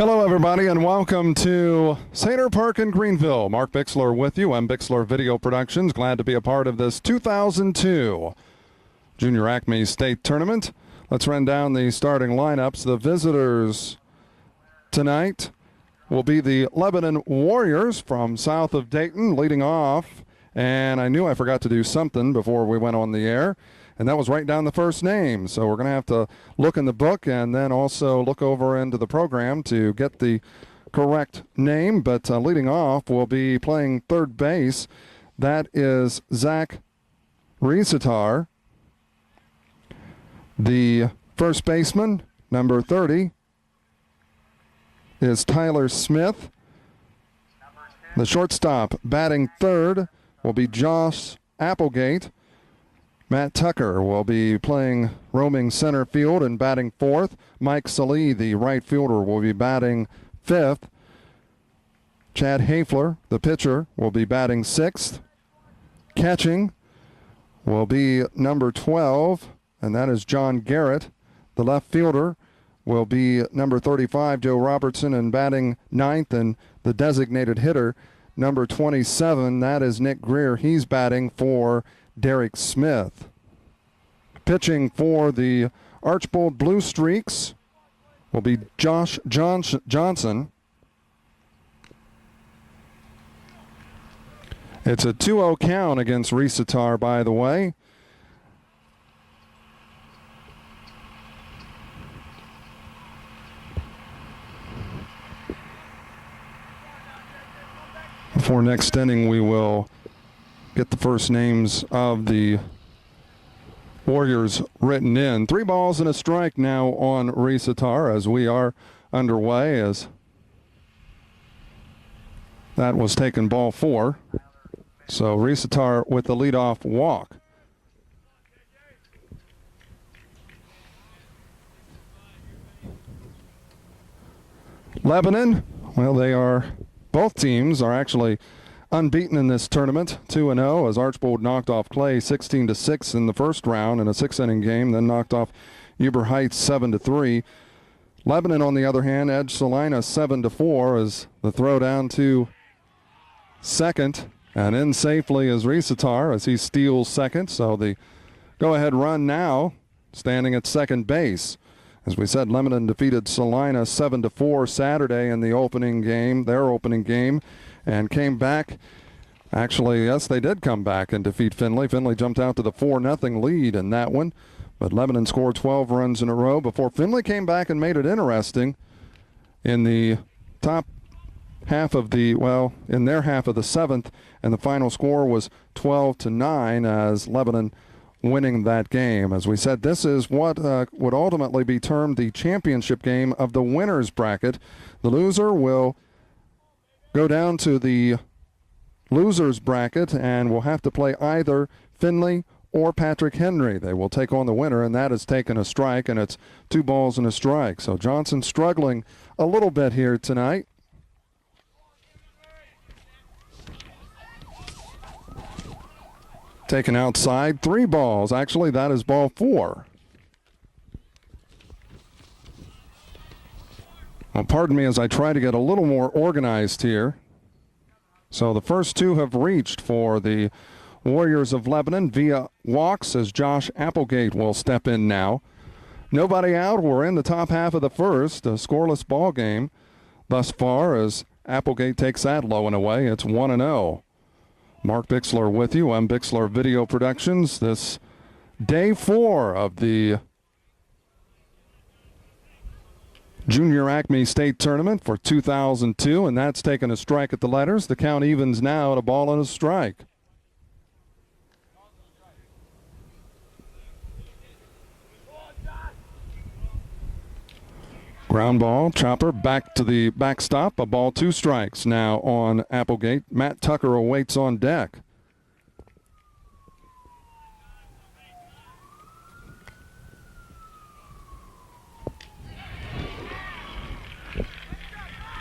Hello, everybody, and welcome to Sater Park in Greenville. Mark Bixler with you. I'm Bixler Video Productions. Glad to be a part of this 2002 Junior Acme State Tournament. Let's run down the starting lineups. The visitors tonight will be the Lebanon Warriors from south of Dayton, leading off. And I knew I forgot to do something before we went on the air, and that was write down the first name. So we're going to have to look in the book and then also look over into the program to get the correct name. But leading off will be playing third base. That is Zach Risitar. The first baseman, number 30, is Tyler Smith. The shortstop batting third will be Josh Applegate. Matt Tucker will be playing roaming center field and batting fourth. Mike Salee, the right fielder, will be batting fifth. Chad Hafler, the pitcher, will be batting sixth. Catching will be number 12, and that is John Garrett. The left fielder will be number 35, Joe Robertson, and batting ninth, and the designated hitter, number 27, that is Nick Greer. He's batting for Derek Smith. Pitching for the Archbold Blue Streaks will be Josh Johnson. It's a 2-0 count against Risitar, by the way. Before next inning, we will get the first names of the Warriors written in. 3 balls and a strike now on Risitar as we are underway, as that was taken ball 4. So Risitar with the leadoff walk. Lebanon, well, both teams are actually unbeaten in this tournament, 2-0, as Archbold knocked off Clay 16-6 in the first round in a 6-inning game, then knocked off Huber Heights 7-3. Lebanon, on the other hand, edged Salina 7-4 as the throw down to second, and in safely is Risitar as he steals second. So the go-ahead run now standing at second base. As we said, Lebanon defeated Salina 7-4 Saturday in the opening game, their opening game, and came back. Actually, yes, they did come back and defeat Findlay. Findlay jumped out to the 4-0 lead in that one, but Lebanon scored 12 runs in a row before Findlay came back and made it interesting in the top half of the, in their half of the 7th, and the final score was 12-9 as Lebanon winning that game. As we said, this is what would ultimately be termed the championship game of the winner's bracket. The loser will go down to the loser's bracket and will have to play either Findlay or Patrick Henry. They will take on the winner, and that has taken a strike, and it's 2 balls and a strike. So Johnson struggling a little bit here tonight. Taken outside, 3 balls. Actually, that is ball 4. Well, pardon me as I try to get a little more organized here. So the first 2 have reached for the Warriors of Lebanon via walks as Josh Applegate will step in now. Nobody out. We're in the top half of the first. A scoreless ball game thus far as Applegate takes that low and away. It's 1-0. Mark Bixler with you. I'm Bixler Video Productions. This day 4 of the Junior Acme State Tournament for 2002, and that's taken a strike at the letters. The count evens now at a ball and a strike. Ground ball, chopper, back to the backstop. A ball, 2 strikes now on Applegate. Matt Tucker awaits on deck.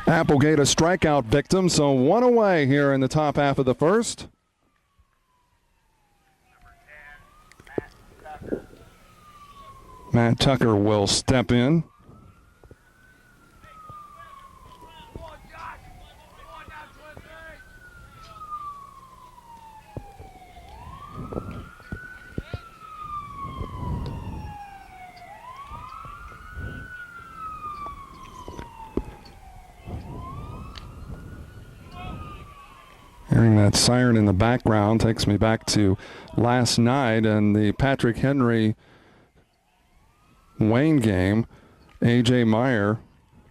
Applegate a strikeout victim, so 1 away here in the top half of the first. Matt Tucker will step in. Hearing that siren in the background takes me back to last night and the Patrick Henry Wayne game. A.J. Meyer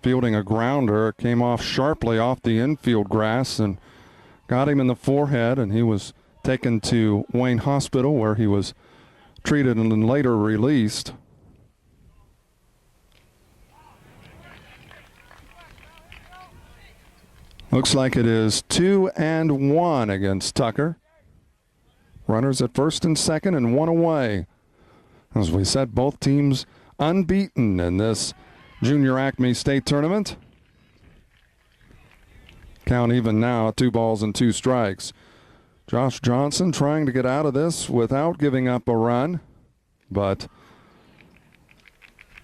fielding a grounder, came off sharply off the infield grass and got him in the forehead, and he was taken to Wayne Hospital where he was treated and then later released. Looks like it is 2-1 against Tucker. Runners at first and second and one away. As we said, both teams unbeaten in this Junior Acme State Tournament. Count even now, 2 balls and 2 strikes. Josh Johnson trying to get out of this without giving up a run, but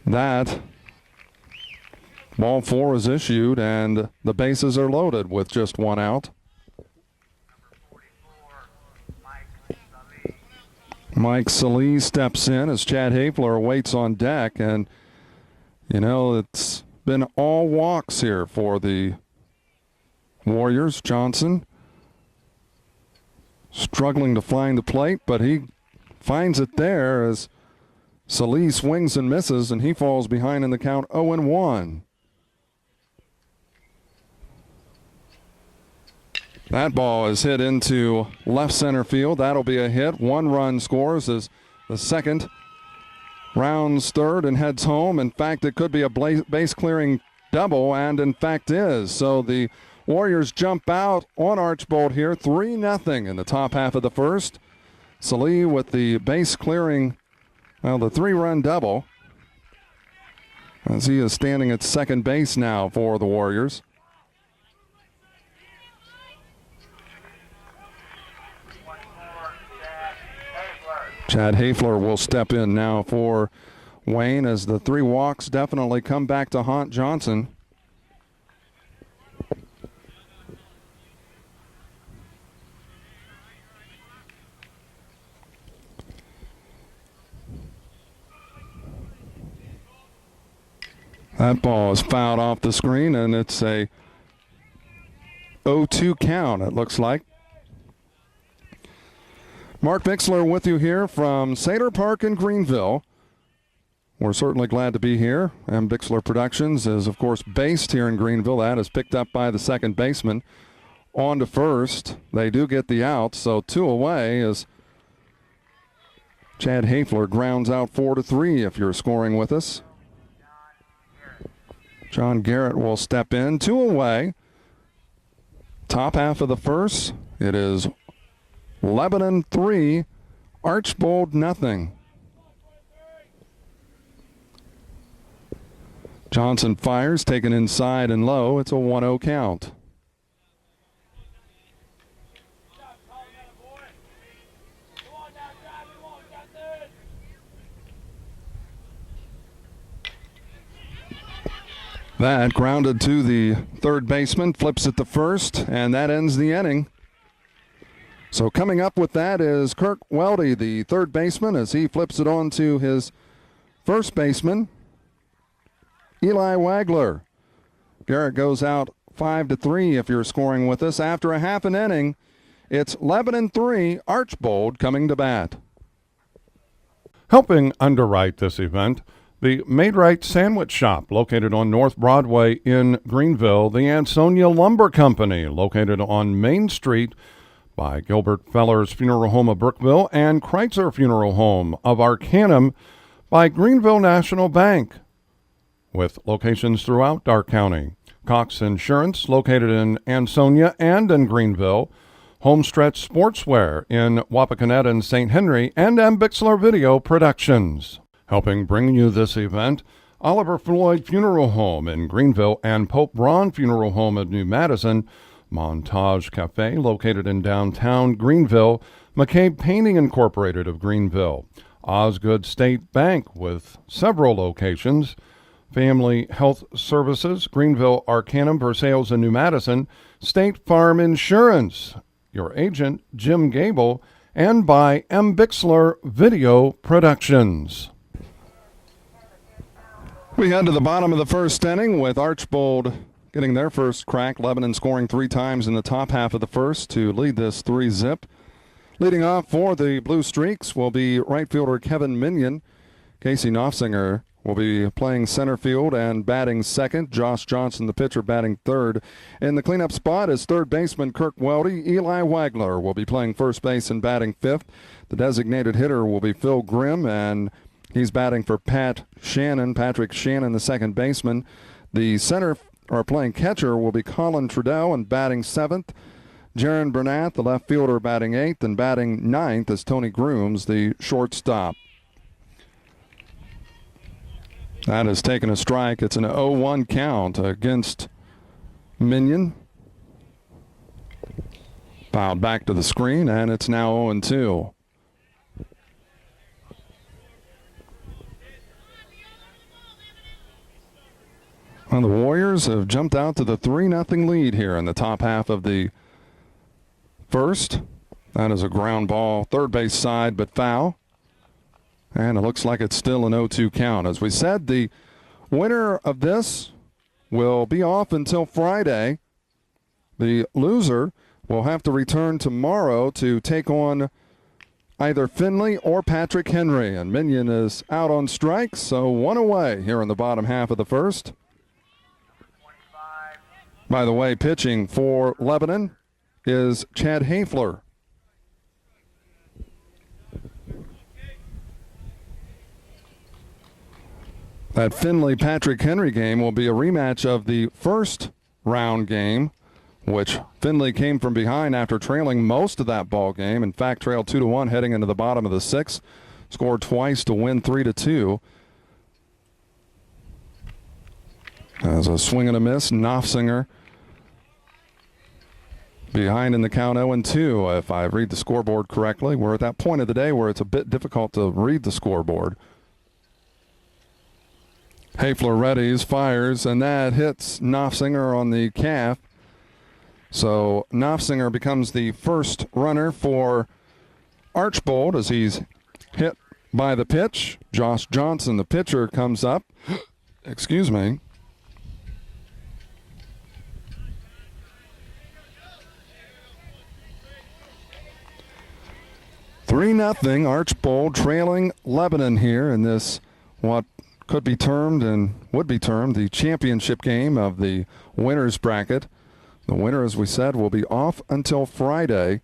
that ball 4 is issued and the bases are loaded with just 1 out. Mike Salee steps in as Chad Hafler waits on deck, and you know, it's been all walks here for the Warriors. Johnson struggling to find the plate, but he finds it there as Salee swings and misses, and he falls behind in the count 0-1. That ball is hit into left center field. That'll be a hit. 1 run scores as the second rounds third and heads home. In fact, it could be a base clearing double, and in fact is. So the Warriors jump out on Archbold here, 3-0 in the top half of the first. Salee with the base clearing, well, the 3-run double, as he is standing at second base now for the Warriors. Chad Hafler will step in now for Wayne as the 3 walks definitely come back to haunt Johnson. That ball is fouled off the screen, and it's a 0-2 count, it looks like. Mark Bixler with you here from Sater Park in Greenville. We're certainly glad to be here. And Bixler Productions is, of course, based here in Greenville. That is picked up by the second baseman. On to first. They do get the out, so 2 away as Chad Hafler grounds out 4-3 if you're scoring with us. John Garrett will step in. 2 away. Top half of the first. It is Lebanon 3, Archbold 0. Johnson fires, taken inside and low. It's a 1-0 count. That grounded to the third baseman, flips it to first, and that ends the inning. So coming up with that is Kirk Weldy, the third baseman, as he flips it on to his first baseman, Eli Wagler. Garrett goes out 5-3 if you're scoring with us. After a half an inning, it's Lebanon 3, Archbold coming to bat. Helping underwrite this event, the Maid-Rite Sandwich Shop, located on North Broadway in Greenville, the Ansonia Lumber Company, located on Main Street by Gilbert Feller's Funeral Home of Brookville, and Kreitzer Funeral Home of Arcanum by Greenville National Bank, with locations throughout Darke County. Cox Insurance, located in Ansonia and in Greenville, Homestretch Sportswear in Wapakoneta and St. Henry, and M. Bixler Video Productions. Helping bring you this event, Oliver Floyd Funeral Home in Greenville and Pope Braun Funeral Home of New Madison, Montage Cafe, located in downtown Greenville, McCabe Painting Incorporated of Greenville, Osgood State Bank with several locations, Family Health Services, Greenville, Arcanum, Versailles, and New Madison, State Farm Insurance, your agent, Jim Gable, and by M. Bixler Video Productions. We head to the bottom of the first inning with Archbold getting their first crack. Lebanon scoring 3 times in the top half of the first to lead this 3-zip. Leading off for the Blue Streaks will be right fielder Kevin Minion. Casey Knopfsinger will be playing center field and batting second. Josh Johnson, the pitcher, batting third. In the cleanup spot is third baseman Kirk Weldy. Eli Wagler will be playing first base and batting fifth. The designated hitter will be Phil Grimm, and he's batting for Patrick Shannon, the second baseman. The playing catcher will be Colin Trudeau, and batting seventh. Jaron Burnett, the left fielder, batting eighth, and batting ninth is Tony Grooms, the shortstop. That has taken a strike. It's an 0-1 count against Minion. Fouled back to the screen, and it's now 0-2. Well, the Warriors have jumped out to the 3-0 lead here in the top half of the first. That is a ground ball, third base side, but foul. And it looks like it's still an 0-2 count. As we said, the winner of this will be off until Friday. The loser will have to return tomorrow to take on either Finley or Patrick Henry. And Minion is out on strikes, so one away here in the bottom half of the first. By the way, pitching for Lebanon is Chad Hafler. That Finley-Patrick Henry game will be a rematch of the first round game, which Finley came from behind after trailing most of that ball game. In fact, trailed 2-1 heading into the bottom of the sixth. Scored twice to win 3-2. As a swing and a miss, Knopfsinger behind in the count 0-2. If I read the scoreboard correctly, we're at that point of the day where it's a bit difficult to read the scoreboard. Hafler readies, fires, and that hits Knopfsinger on the calf. So Knopfsinger becomes the first runner for Archbold as he's hit by the pitch. Josh Johnson, the pitcher, comes up. Excuse me. 3-0 Archbold trailing Lebanon here in this what could be termed and would be termed the championship game of the winners bracket. The winner, as we said, will be off until Friday.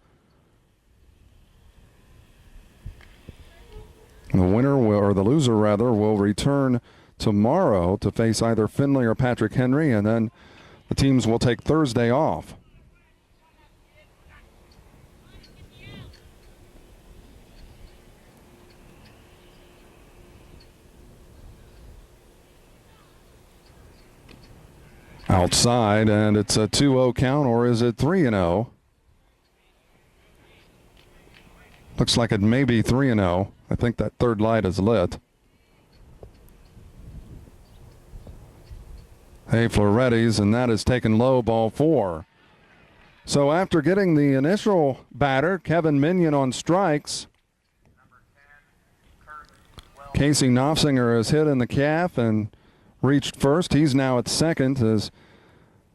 The winner will, or the loser rather, will return tomorrow to face either Finley or Patrick Henry, and then the teams will take Thursday off. Outside, and it's a 2-0 count, or is it 3-0? Looks like it may be 3-0. I think that third light is lit. Hafler readies, and that is taken low, ball 4. So after getting the initial batter, Kevin Minion on strikes, Casey Knopfsinger is hit in the calf and reached first. He's now at second, as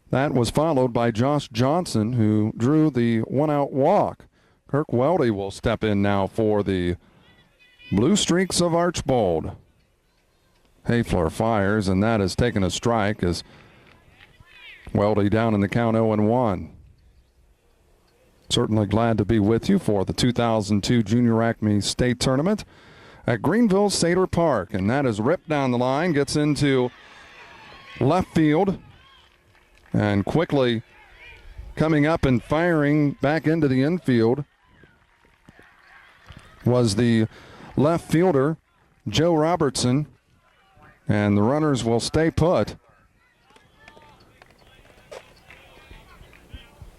that was followed by Josh Johnson, who drew the one-out walk. Kirk Weldy will step in now for the Blue Streaks of Archbold. Hafler fires, and that has taken a strike as Weldy down in the count 0-1. Certainly glad to be with you for the 2002 Junior Acme State Tournament at Greenville Sater Park, and that is ripped down the line, gets into left field, and quickly coming up and firing back into the infield was the left fielder, Joe Robertson, and the runners will stay put.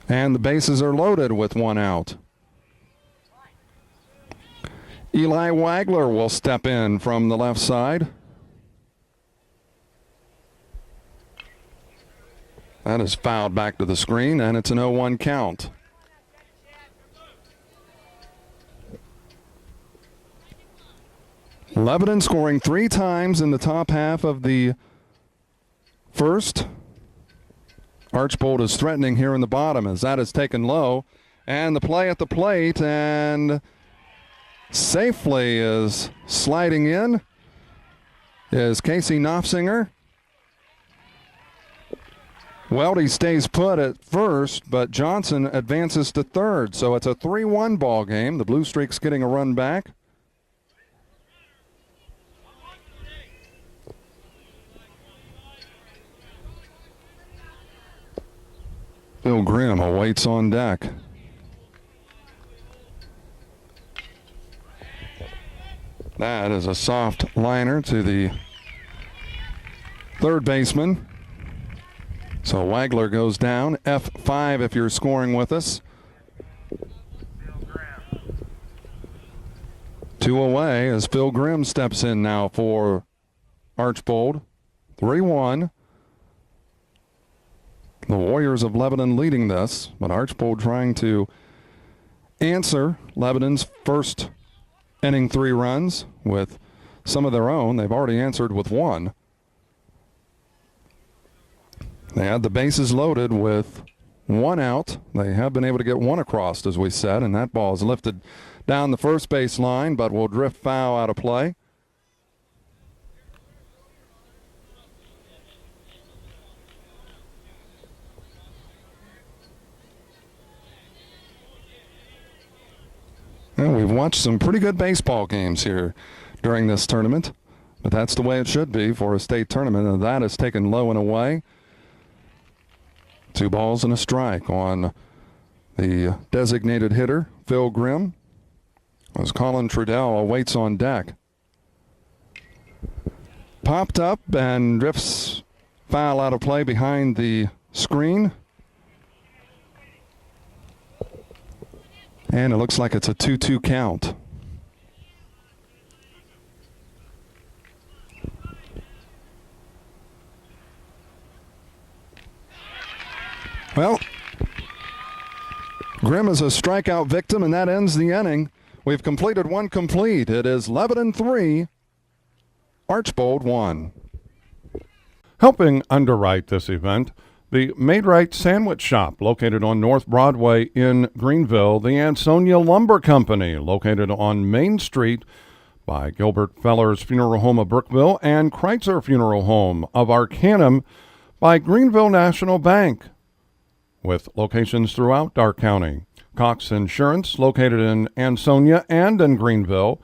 And the bases are loaded with one out. Eli Wagler will step in from the left side. That is fouled back to the screen, and it's an 0-1 count. Lebanon scoring 3 times in the top half of the first. Archbold is threatening here in the bottom as that is taken low. And the play at the plate, and safely is sliding in is Casey Knopfsinger. Weldy stays put at first, but Johnson advances to third. So it's a 3-1 ball game. The Blue Streaks getting a run back. Phil Grimm awaits on deck. That is a soft liner to the third baseman. So Wagler goes down. F5 if you're scoring with us. 2 away as Phil Grimm steps in now for Archbold. 3-1. The Warriors of Lebanon leading this, but Archbold trying to answer Lebanon's first inning 3 runs with some of their own. They've already answered with 1. They had the bases loaded with 1 out. They have been able to get 1 across, as we said, and that ball is lifted down the first base line, but will drift foul out of play. And we've watched some pretty good baseball games here during this tournament, but that's the way it should be for a state tournament, and that is taken low and away. 2 balls and a strike on the designated hitter, Phil Grimm, as Colin Trudell awaits on deck. Popped up and drifts foul out of play behind the screen. And it looks like it's a 2-2 count. Well, Grimm is a strikeout victim, and that ends the inning. We've completed 1 complete. It is Lebanon 3, Archbold 1. Helping underwrite this event, the Maid-Rite Sandwich Shop, located on North Broadway in Greenville, the Ansonia Lumber Company, located on Main Street by Gilbert Feller's Funeral Home of Brookville, and Kreitzer Funeral Home of Arcanum by Greenville National Bank, with locations throughout Dark County. Cox Insurance, located in Ansonia and in Greenville,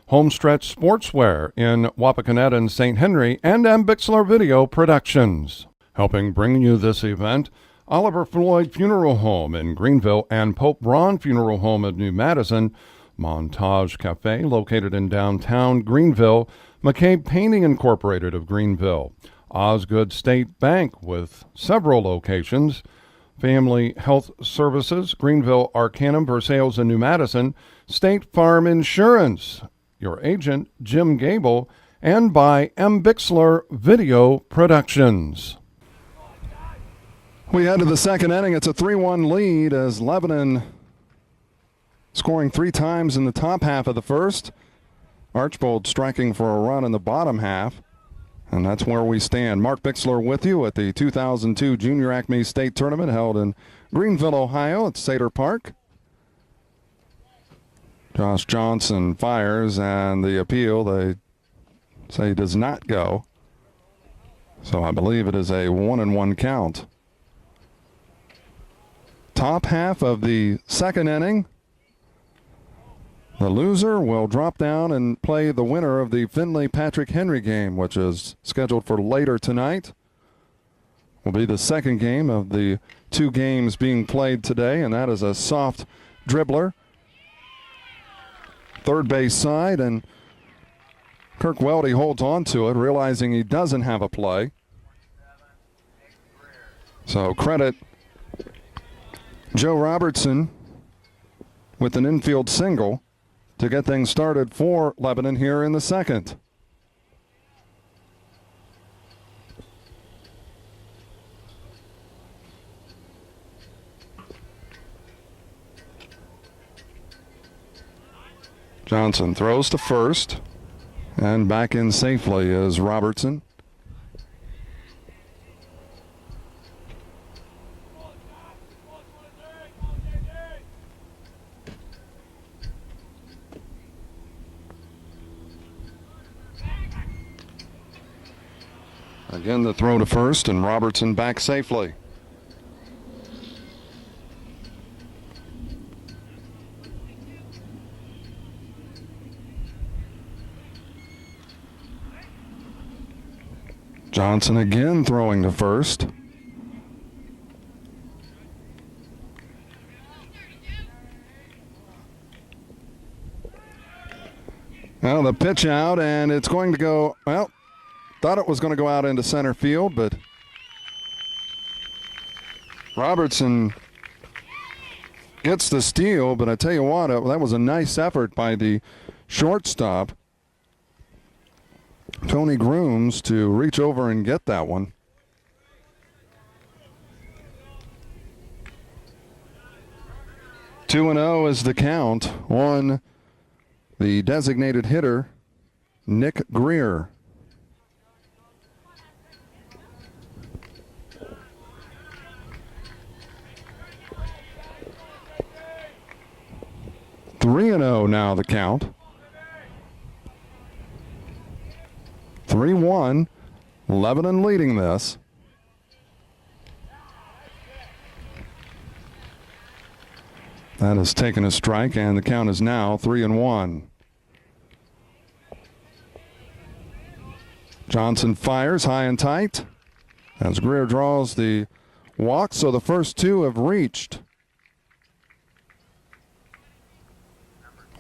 Homestretch Sportswear in Wapakoneta and St. Henry, and Bixler Video Productions. Helping bring you this event, Oliver Floyd Funeral Home in Greenville and Pope Braun Funeral Home of New Madison, Montage Cafe, located in downtown Greenville, McCabe Painting Incorporated of Greenville, Osgood State Bank with several locations, Family Health Services, Greenville, Arcanum, Versailles, and New Madison, State Farm Insurance, your agent, Jim Gable, and by Bixler Video Productions. We head to the second inning. It's a 3-1 lead as Lebanon scoring 3 times in the top half of the first. Archbold striking for a run in the bottom half. And that's where we stand. Mark Bixler with you at the 2002 Junior Acme State Tournament held in Greenville, Ohio at Sater Park. Josh Johnson fires, and the appeal, they say, does not go. So I believe it is a 1-1 count. Top half of the second inning. The loser will drop down and play the winner of the Findlay-Patrick Henry game, which is scheduled for later tonight. Will be the second game of the 2 games being played today, and that is a soft dribbler. Third base side, and Kirk Weldy holds on to it, realizing he doesn't have a play. So credit Joe Robertson with an infield single to get things started for Lebanon here in the second. Johnson throws to first. And back in safely is Robertson. Again, the throw to first, and Robertson back safely. Johnson again throwing to first. Well, the pitch out, and it's going to go, well, thought it was going to go out into center field, but Robertson gets the steal, but I tell you what, that was a nice effort by the shortstop, Tony Grooms, to reach over and get that one. Two and 0 is the count on the designated hitter, Nick Greer. Three and 0 now the count. 3-1, Lebanon leading this. That has taken a strike, and the count is now 3-1. Johnson fires high and tight as Greer draws the walk, so the first two have reached.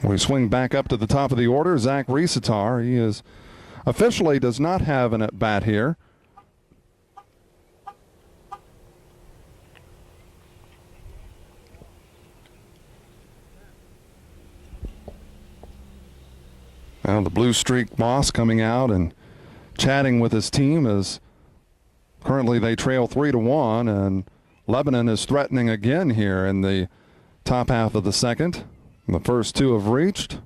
We swing back up to the top of the order. Zach Riesetar, he is officially does not have an at-bat here. Well, the Blue Streak boss coming out and chatting with his team as currently they trail 3-1, and Lebanon is threatening again here in the top half of the second. The first two have reached.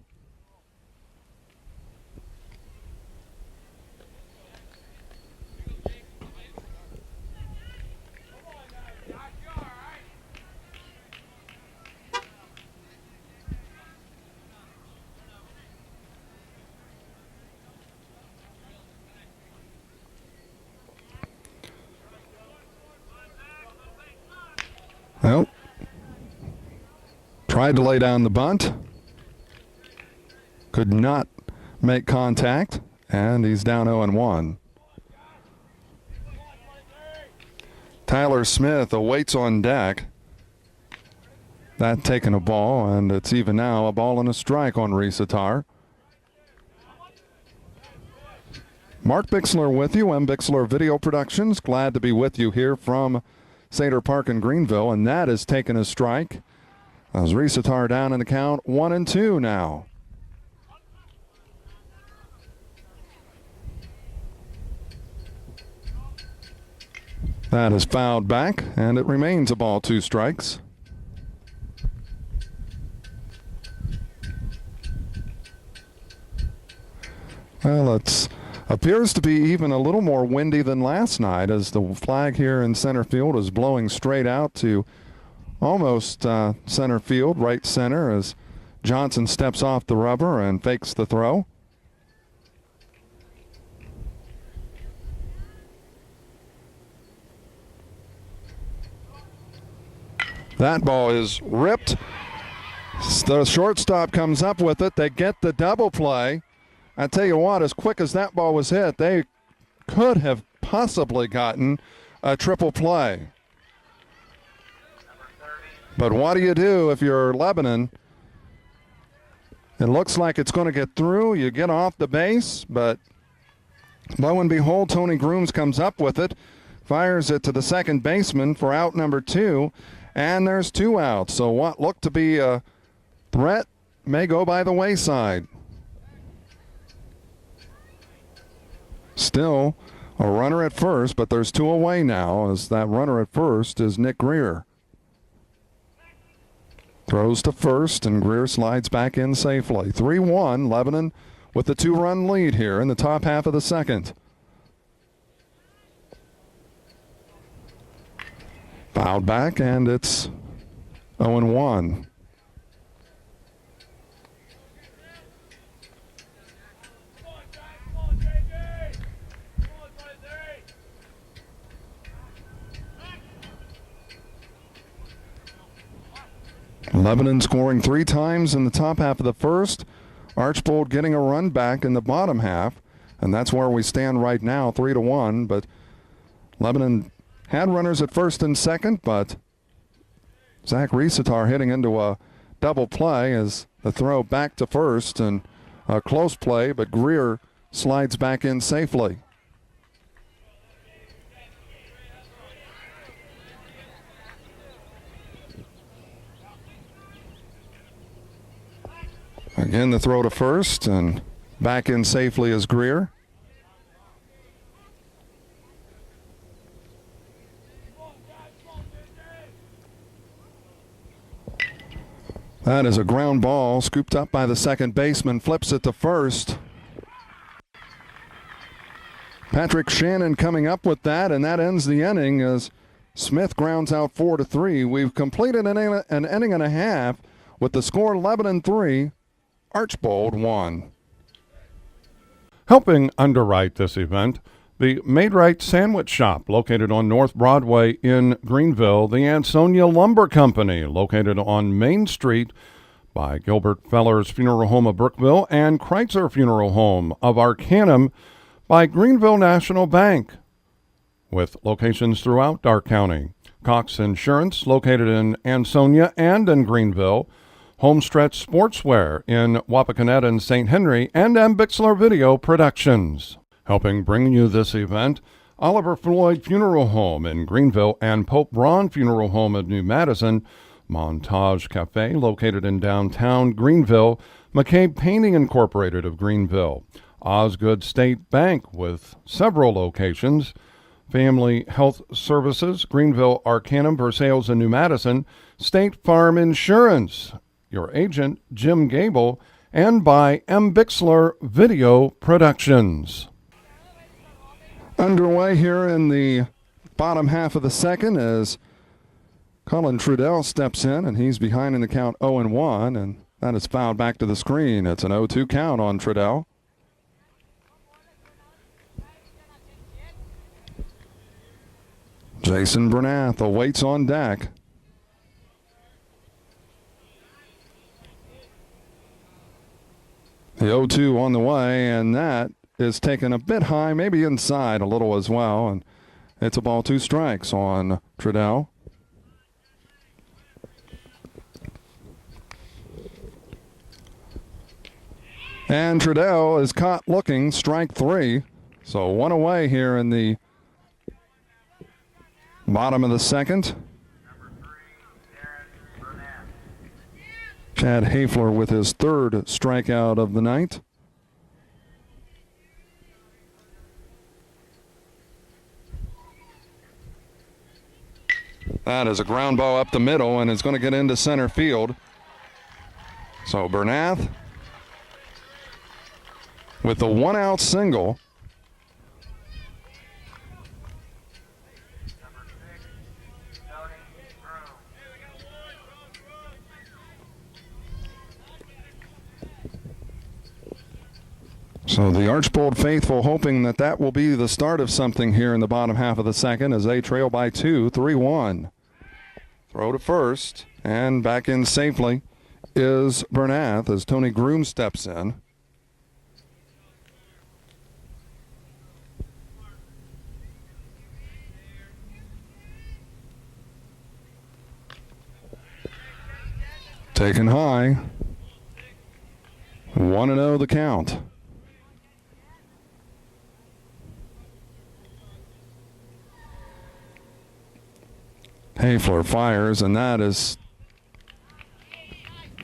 Well, tried to lay down the bunt. Could not make contact, and he's down 0-1. Tyler Smith awaits on deck. That taking a ball, and it's even now a ball and a strike on Riesetar. Mark Bixler with you, M. Bixler Video Productions. Glad to be with you here from Sater Park in Greenville, and that has taken a strike. As Riesetar down in the count, 1-2 now. That is fouled back, and it remains a ball, 2 strikes. Well, it appears to be even a little more windy than last night, as the flag here in center field is blowing straight out to almost center field, right center, as Johnson steps off the rubber and fakes the throw. That ball is ripped. The shortstop comes up with it. They get the double play. I tell you what, as quick as that ball was hit, they could have possibly gotten a triple play. But what do you do if you're Lebanon? It looks like it's going to get through. You get off the base, but lo and behold, Tony Grooms comes up with it, fires it to the second baseman for out number 2, and there's 2 outs. So what looked to be a threat may go by the wayside. Still a runner at first, but there's 2 away now, as that runner at first is Nick Greer. Throws to first, and Greer slides back in safely. 3-1, Lebanon with the 2-run lead here in the top half of the second. Fouled back, and it's 0-1. Lebanon scoring 3 times in the top half of the first. Archbold getting a run back in the bottom half, and that's where we stand right now, 3-1. But Lebanon had runners at first and second, but Zach Riesetar hitting into a double play as the throw back to first, and a close play, but Greer slides back in safely. Again, the throw to first, and back in safely is Greer. That is a ground ball, scooped up by the second baseman, flips it to first. Patrick Shannon coming up with that, and that ends the inning as Smith grounds out 4-3. We've completed an inning and a half with the score Lebanon 3, Archbold 1. Helping underwrite this event, the Made-Right Sandwich Shop, located on North Broadway in Greenville, the Ansonia Lumber Company, located on Main Street by Gilbert Feller's Funeral Home of Brookville, and Kreitzer Funeral Home of Arcanum by Greenville National Bank, with locations throughout Darke County. Cox Insurance, located in Ansonia and in Greenville, Homestretch Sportswear in Wapakoneta and St. Henry, and Bixler Video Productions. Helping bring you this event, Oliver Floyd Funeral Home in Greenville and Pope Braun Funeral Home in New Madison, Montage Cafe located in downtown Greenville, McCabe Painting Incorporated of Greenville, Osgood State Bank with several locations, Family Health Services, Greenville, Arcanum, Versailles, and New Madison, State Farm Insurance, your agent, Jim Gable, and by Bixler Video Productions. Underway here in the bottom half of the second as Colin Trudell steps in, and he's behind in the count 0-1, and that is fouled back to the screen. It's an 0-2 count on Trudell. Jason Bernath awaits on deck. The 0-2 on the way, and that is taken a bit high, maybe inside a little as well, and it's a ball, 2 strikes on Trudell. And Trudell is caught looking, strike 3. So 1 away here in the bottom of the second. Chad Hafler with his 3rd strikeout of the night. That is a ground ball up the middle, and it's going to get into center field. So Bernath with the 1-out single. So the Archbold faithful hoping that that will be the start of something here in the bottom half of the second as they trail by 2, 3-1. Throw to first, and back in safely is Bernath as Tony Groom steps in. Taken high. 1-0 the count. Hafler fires, and that is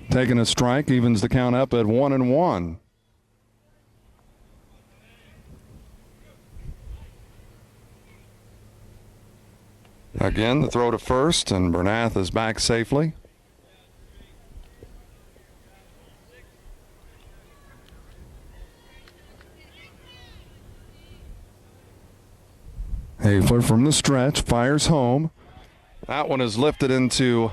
taking a strike, evens the count up at 1-1. Again, the throw to first, and Bernath is back safely. Hafler from the stretch, fires home. That one is lifted into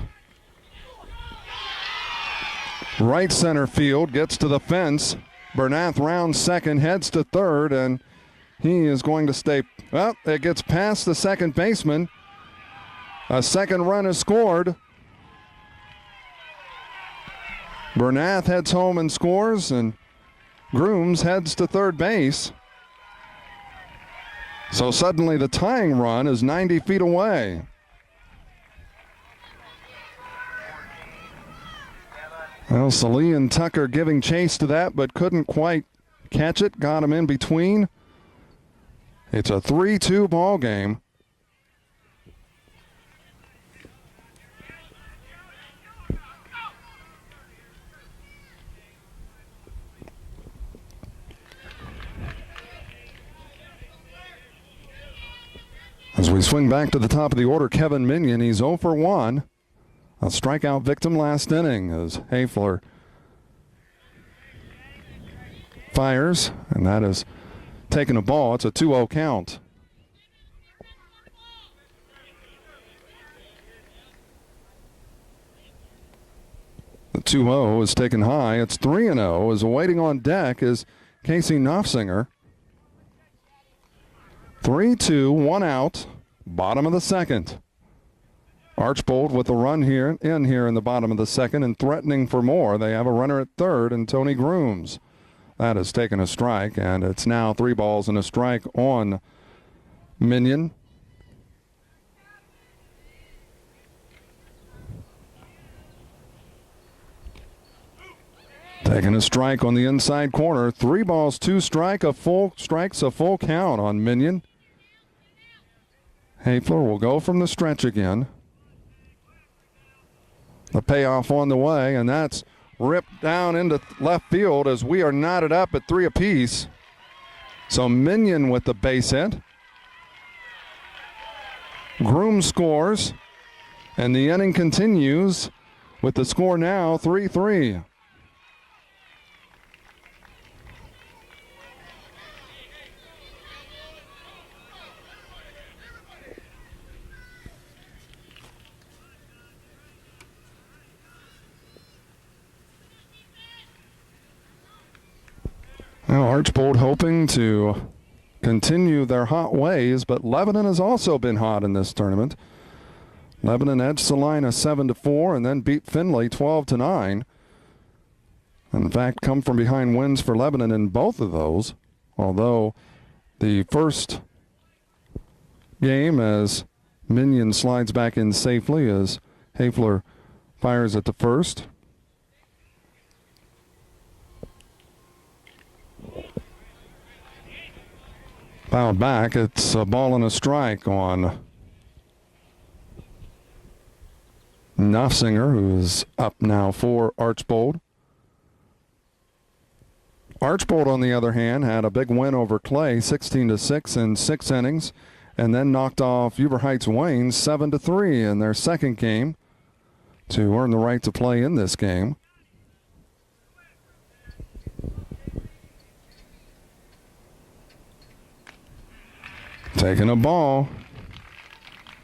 right center field, gets to the fence. Bernath rounds second, heads to third, and he is going to stay. Well, it gets past the second baseman. A second run is scored. Bernath heads home and scores, and Grooms heads to third base. So suddenly the tying run is 90 feet away. Well, Salee and Tucker giving chase to that, but couldn't quite catch it. Got him in between. It's a 3-2 ball game. As we swing back to the top of the order, Kevin Minion, he's 0 for 1. A strikeout victim last inning as Hafler fires, and that is taking a ball. It's a 2-0 count. The 2-0 is taken high. It's 3-0 as waiting on deck is Casey Knopfsinger. 3-2, 1 out, bottom of the second. Archbold with a run here in the bottom of the second and threatening for more. They have a runner at third and Tony Grooms. That has taken a strike, and it's now 3 balls and a strike on Minion. Taking a strike on the inside corner. 3 balls, 2 strikes, a full count on Minion. Hafler will go from the stretch again. The payoff on the way, and that's ripped down into left field as we are knotted up at 3 apiece. So Minion with the base hit. Groom scores, and the inning continues with the score now 3-3. Now Archbold hoping to continue their hot ways, but Lebanon has also been hot in this tournament. Lebanon edged Salina 7-4 and then beat Findlay 12-9. In fact, come from behind wins for Lebanon in both of those, although the first game as Minion slides back in safely as Hafler fires at the first. Fouled back. It's a ball and a strike on Knopfsinger, who is up now for Archbold. Archbold, on the other hand, had a big win over Clay, 16-6 in 6 innings, and then knocked off Uber Heights Wayne 7-3 in their second game to earn the right to play in this game. Taking a ball.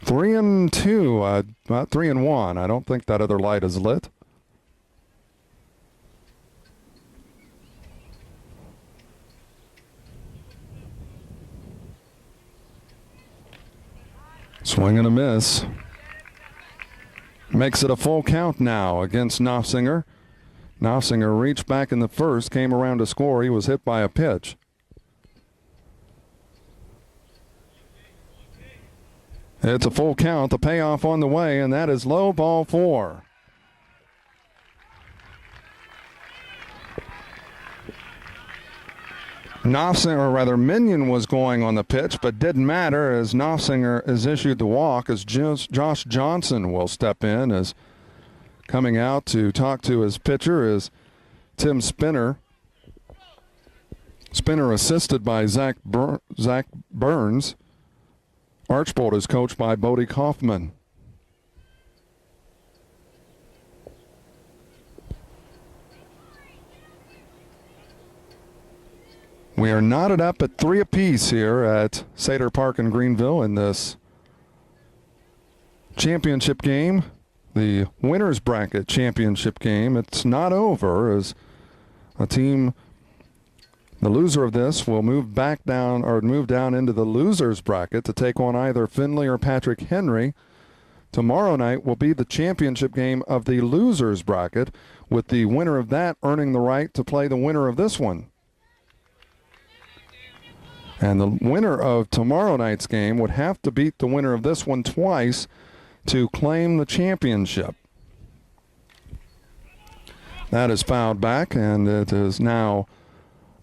3-2, about 3-1. I don't think that other light is lit. Swing and a miss. Makes it a full count now against Knopfsinger. Knopfsinger reached back in the first, came around to score. He was hit by a pitch. It's a full count, the payoff on the way, and that is low, ball 4. Minion was going on the pitch, but didn't matter as Knopfsinger is issued the walk as Josh Johnson will step in as coming out to talk to his pitcher is Tim Spinner. Spinner assisted by Zach Burns. Archbold is coached by Bodie Kaufman. We are knotted up at 3 apiece here at Sater Park in Greenville in this championship game, the winner's bracket championship game. It's not over as a team, the loser of this, will move back down or move down into the loser's bracket to take on either Finley or Patrick Henry. Tomorrow night will be the championship game of the loser's bracket, with the winner of that earning the right to play the winner of this one. And the winner of tomorrow night's game would have to beat the winner of this one twice to claim the championship. That is fouled back, and it is now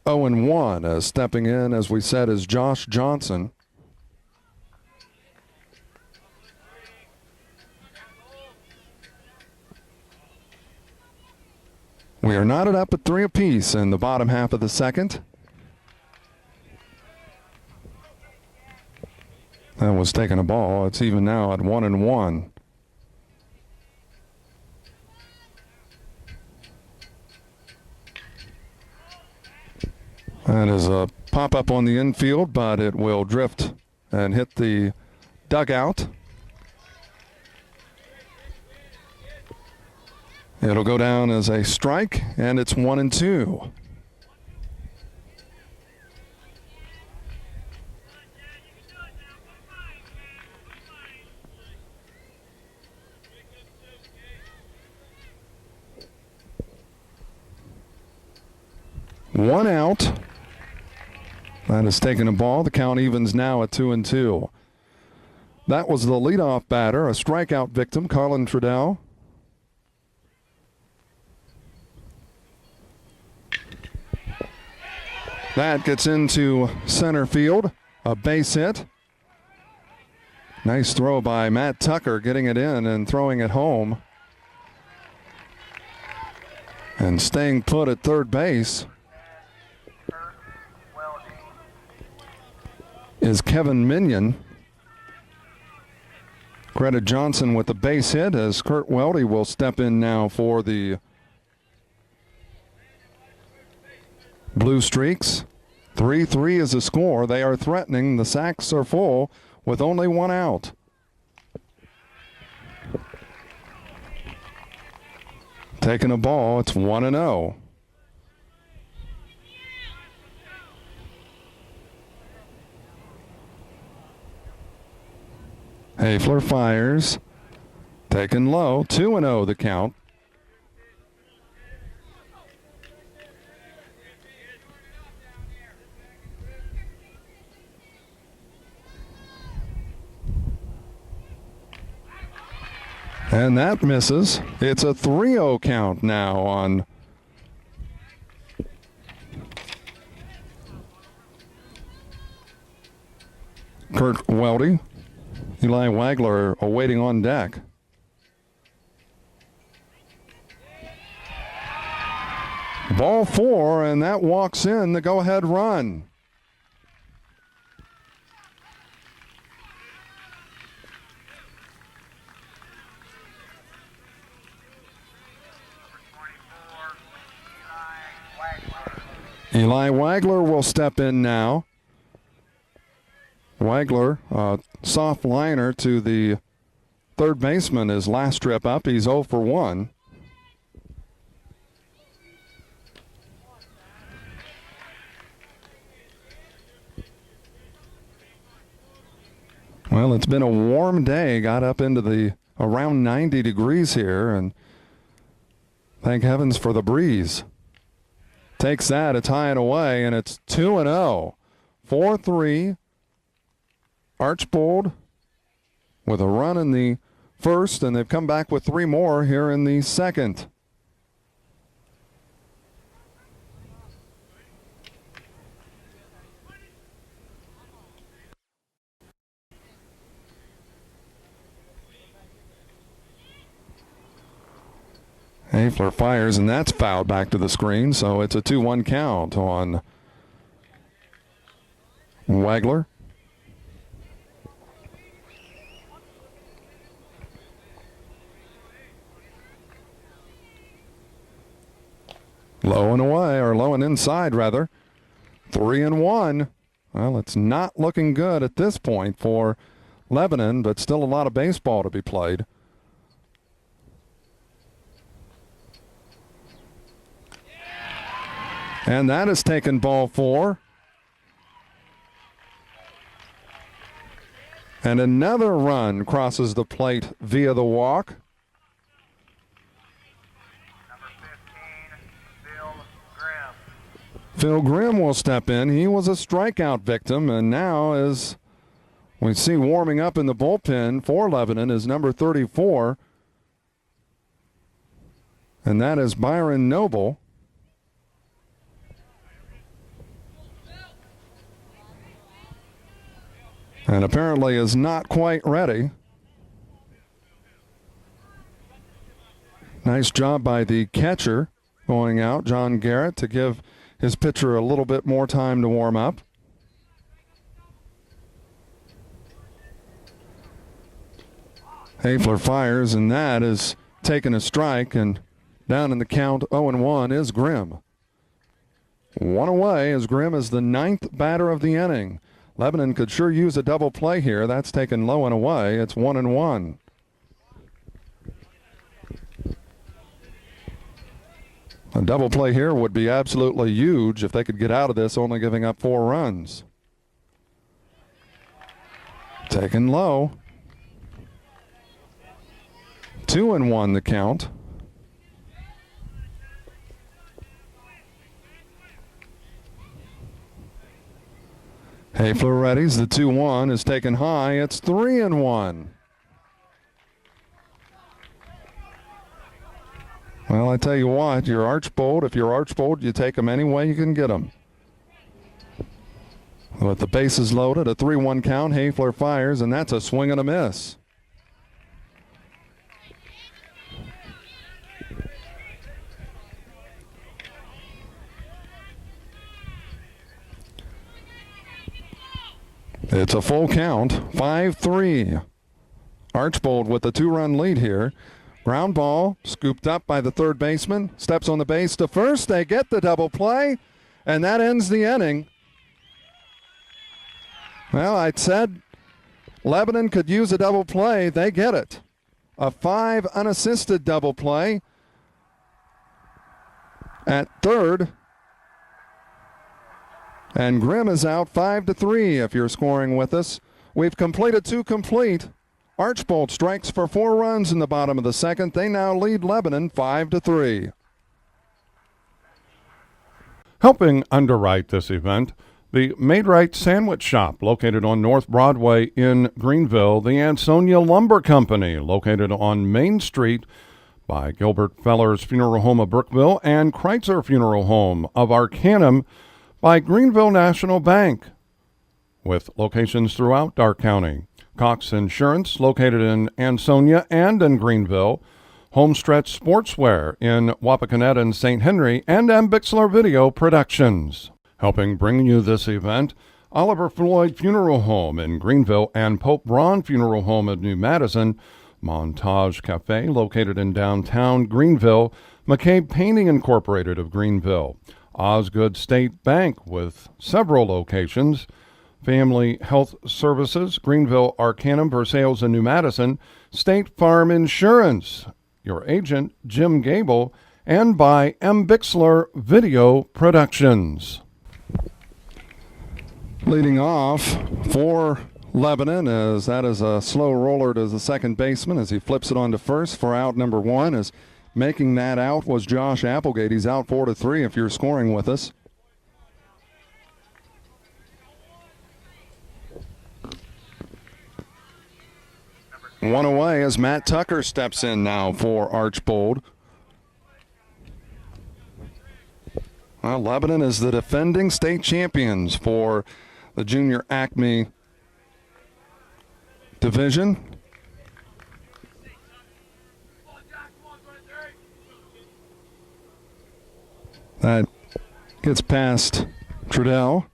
0-1, as stepping in, as we said, is Josh Johnson. We are knotted up at 3 apiece in the bottom half of the second. That was taking a ball. It's even now at 1-1. That is a pop-up on the infield, but it will drift and hit the dugout. It'll go down as a strike, and it's 1-2. One out. That is taking a ball. The count evens now at 2-2. That was the leadoff batter, a strikeout victim, Carlin Trudell. That gets into center field, a base hit. Nice throw by Matt Tucker, getting it in and throwing it home. And staying put at third base is Kevin Minion. Credit Johnson with the base hit, as Kurt Weldy will step in now for the Blue Streaks. 3-3 is the score. They are threatening. The sacks are full with only one out. Taking a ball, it's 1-0. Hafler fires, taken low, 2-0 the count. And that misses. It's a 3-0 count now on Kurt Weldy. Eli Wagler awaiting on deck. Ball 4, and that walks in the go-ahead run. Eli Wagler will step in now. Wagler, soft liner to the third baseman, his last trip up. He's 0 for 1. Well, it's been a warm day. Got up into the around 90 degrees here, and thank heavens for the breeze. Takes that, it's high and away, and it's 2-0. 4-3. Archbold with a run in the first, and they've come back with 3 more here in the second. Hafler fires, and that's fouled back to the screen, so it's a 2-1 count on Wagler. Low and away, or low and inside, rather. 3-1. Well, it's not looking good at this point for Lebanon, but still a lot of baseball to be played. And that is taken ball 4. And another run crosses the plate via the walk. Number 15, Phil Grimm. Phil Grimm will step in. He was a strikeout victim, and now as we see warming up in the bullpen for Lebanon is number 34. And that is Byron Noble. And apparently is not quite ready. Nice job by the catcher going out, John Garrett, to give his pitcher a little bit more time to warm up. Hafler fires, and that is taking a strike, and down in the count 0-1 is Grimm. One away as Grimm is the 9th batter of the inning. Lebanon could sure use a double play here. That's taken low and away. It's 1-1. A double play here would be absolutely huge if they could get out of this, only giving up 4 runs. Taken low. 2-1 the count. Hafler readies. The 2-1 is taken high. It's 3-1. Well, I tell you what, you're Archbold. If you're Archbold, you take them any way you can get them. With the bases loaded, a 3-1 count. Hafler fires, and that's a swing and a miss. It's a full count, 5-3. Archbold with a 2-run lead here. Ground ball, scooped up by the third baseman. Steps on the base to first. They get the double play, and that ends the inning. Well, I said Lebanon could use a double play. They get it. A 5 unassisted double play at third. And Grimm is out 5-3 if you're scoring with us. We've completed 2 complete. Archbold strikes for 4 runs in the bottom of the second. They now lead Lebanon 5-3. Helping underwrite this event, the Made-Right Sandwich Shop located on North Broadway in Greenville, the Ansonia Lumber Company located on Main Street by Gilbert Feller's Funeral Home of Brookville and Kreitzer Funeral Home of Arcanum by Greenville National Bank, with locations throughout Darke County. Cox Insurance, located in Ansonia and in Greenville. Homestretch Sportswear in Wapakoneta and St. Henry, and Bixler Video Productions. Helping bring you this event, Oliver Floyd Funeral Home in Greenville and Pope Braun Funeral Home of New Madison. Montage Cafe, located in downtown Greenville. McCabe Painting Incorporated of Greenville. Osgood State Bank with several locations. Family Health Services, Greenville, Arcanum, Versailles, and New Madison. State Farm Insurance, your agent, Jim Gable, and by Bixler Video Productions. Leading off for Lebanon, as that is a slow roller to the second baseman as he flips it on to first for out number 1. As making that out was Josh Applegate. He's out 4-3 if you're scoring with us. One away as Matt Tucker steps in now for Archbold. Well, Lebanon is the defending state champions for the junior Acme division. That gets past Trudell.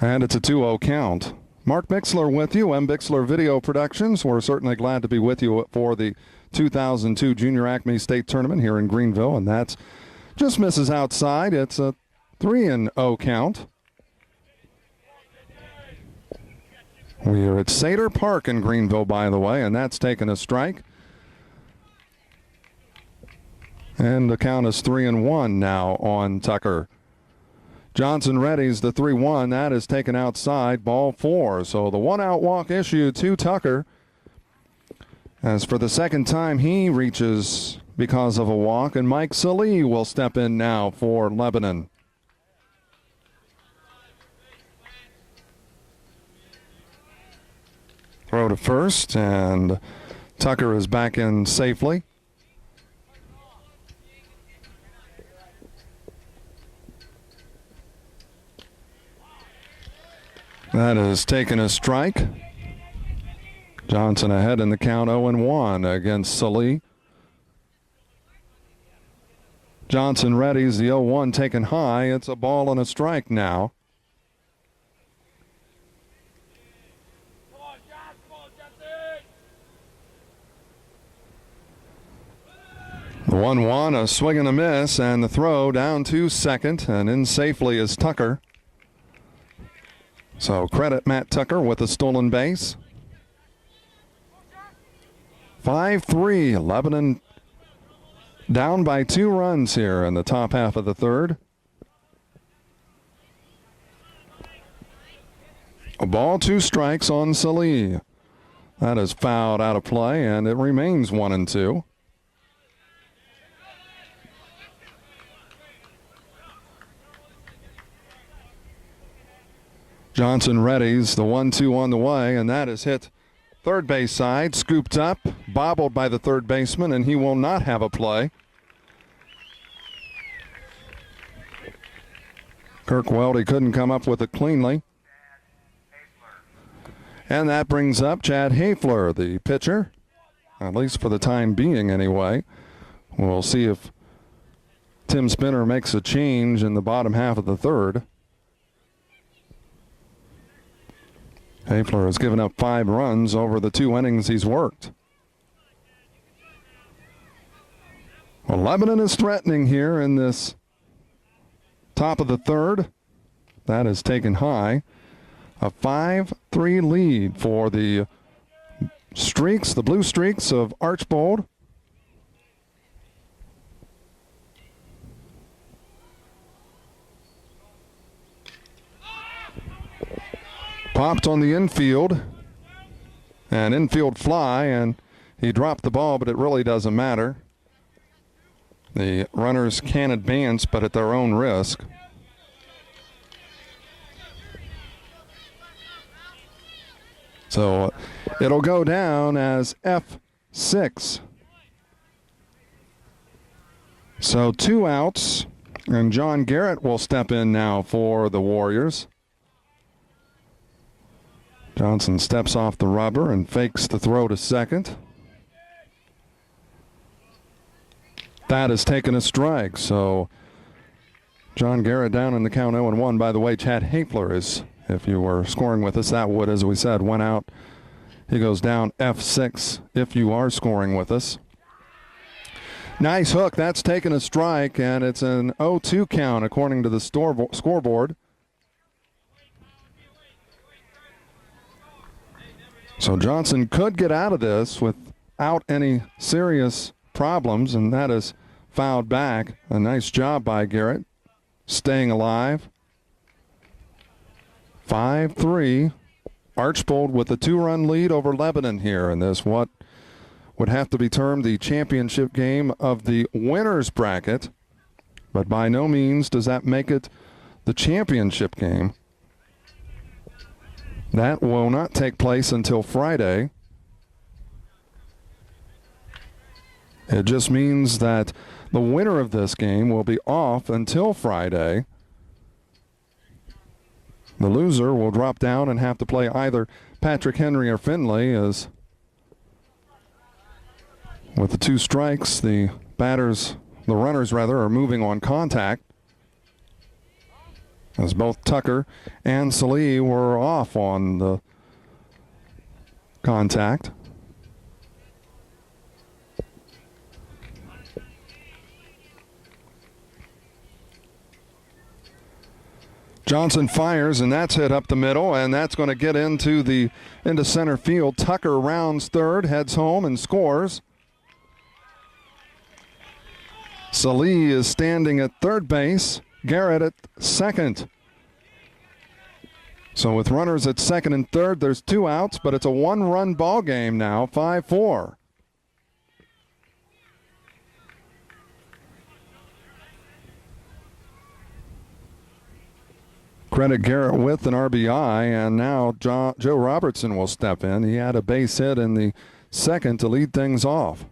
And it's a 2-0 count. Mark Bixler with you, Bixler Video Productions. We're certainly glad to be with you for the 2002 Junior Acme State Tournament here in Greenville, and that's just misses outside. It's a 3-0 count. We are at Sater Park in Greenville, by the way, and that's taken a strike. And the count is 3-1 now on Tucker. Johnson readies the 3-1. That is taken outside, ball 4. So the one-out walk issue to Tucker. As for the second time, he reaches because of a walk, and Mike Salee will step in now for Lebanon. Throw to first, and Tucker is back in safely. That has taken a strike. Johnson ahead in the count 0-1 against Salee. Johnson readies the 0-1 taken high. It's a ball and a strike now. The 1-1, a swing and a miss, and the throw down to second, and in safely is Tucker. So credit Matt Tucker with a stolen base. 5-3, Lebanon down by 2 runs here in the top half of the third. A ball, 2 strikes on Salee. That is fouled out of play, and it remains 1-2. Johnson readies the 1-2 on the way, and that is hit third base side, scooped up, bobbled by the third baseman, and he will not have a play. Kirk Weldy couldn't come up with it cleanly. And that brings up Chad Hafler, the pitcher, at least for the time being anyway. We'll see if Tim Spinner makes a change in the bottom half of the third. Hafler has given up 5 runs over the 2 innings he's worked. Well, Lebanon is threatening here in this top of the third. That is taken high. A 5-3 lead for the Streaks, the Blue Streaks of Archbold. Popped on the infield, an infield fly, and he dropped the ball, but it really doesn't matter. The runners can advance, but at their own risk. So it'll go down as F6. So 2 outs, and John Garrett will step in now for the Warriors. Johnson steps off the rubber and fakes the throw to second. That has taken a strike, so John Garrett down in the count 0-1. By the way, Chad Hafler is, if you were scoring with us, that would, as we said, went out. He goes down F6 if you are scoring with us. Nice hook. That's taken a strike, and it's an 0-2 count according to the scoreboard. So Johnson could get out of this without any serious problems, and that is fouled back. A nice job by Garrett, staying alive. 5-3. Archbold with a 2-run lead over Lebanon here in this what would have to be termed the championship game of the winners bracket, but by no means does that make it the championship game. That will not take place until Friday. It just means that the winner of this game will be off until Friday. The loser will drop down and have to play either Patrick Henry or Finley, as with the 2 strikes, the runners are moving on contact, as both Tucker and Salee were off on the contact. Johnson fires, and that's hit up the middle, and that's going to get into center field. Tucker rounds third, heads home, and scores. Salee is standing at third base. Garrett at second. So with runners at second and third, there's 2 outs, but it's a 1-run ball game now, 5-4. Credit Garrett with an RBI, and now Joe Robertson will step in. He had a base hit in the second to lead things off.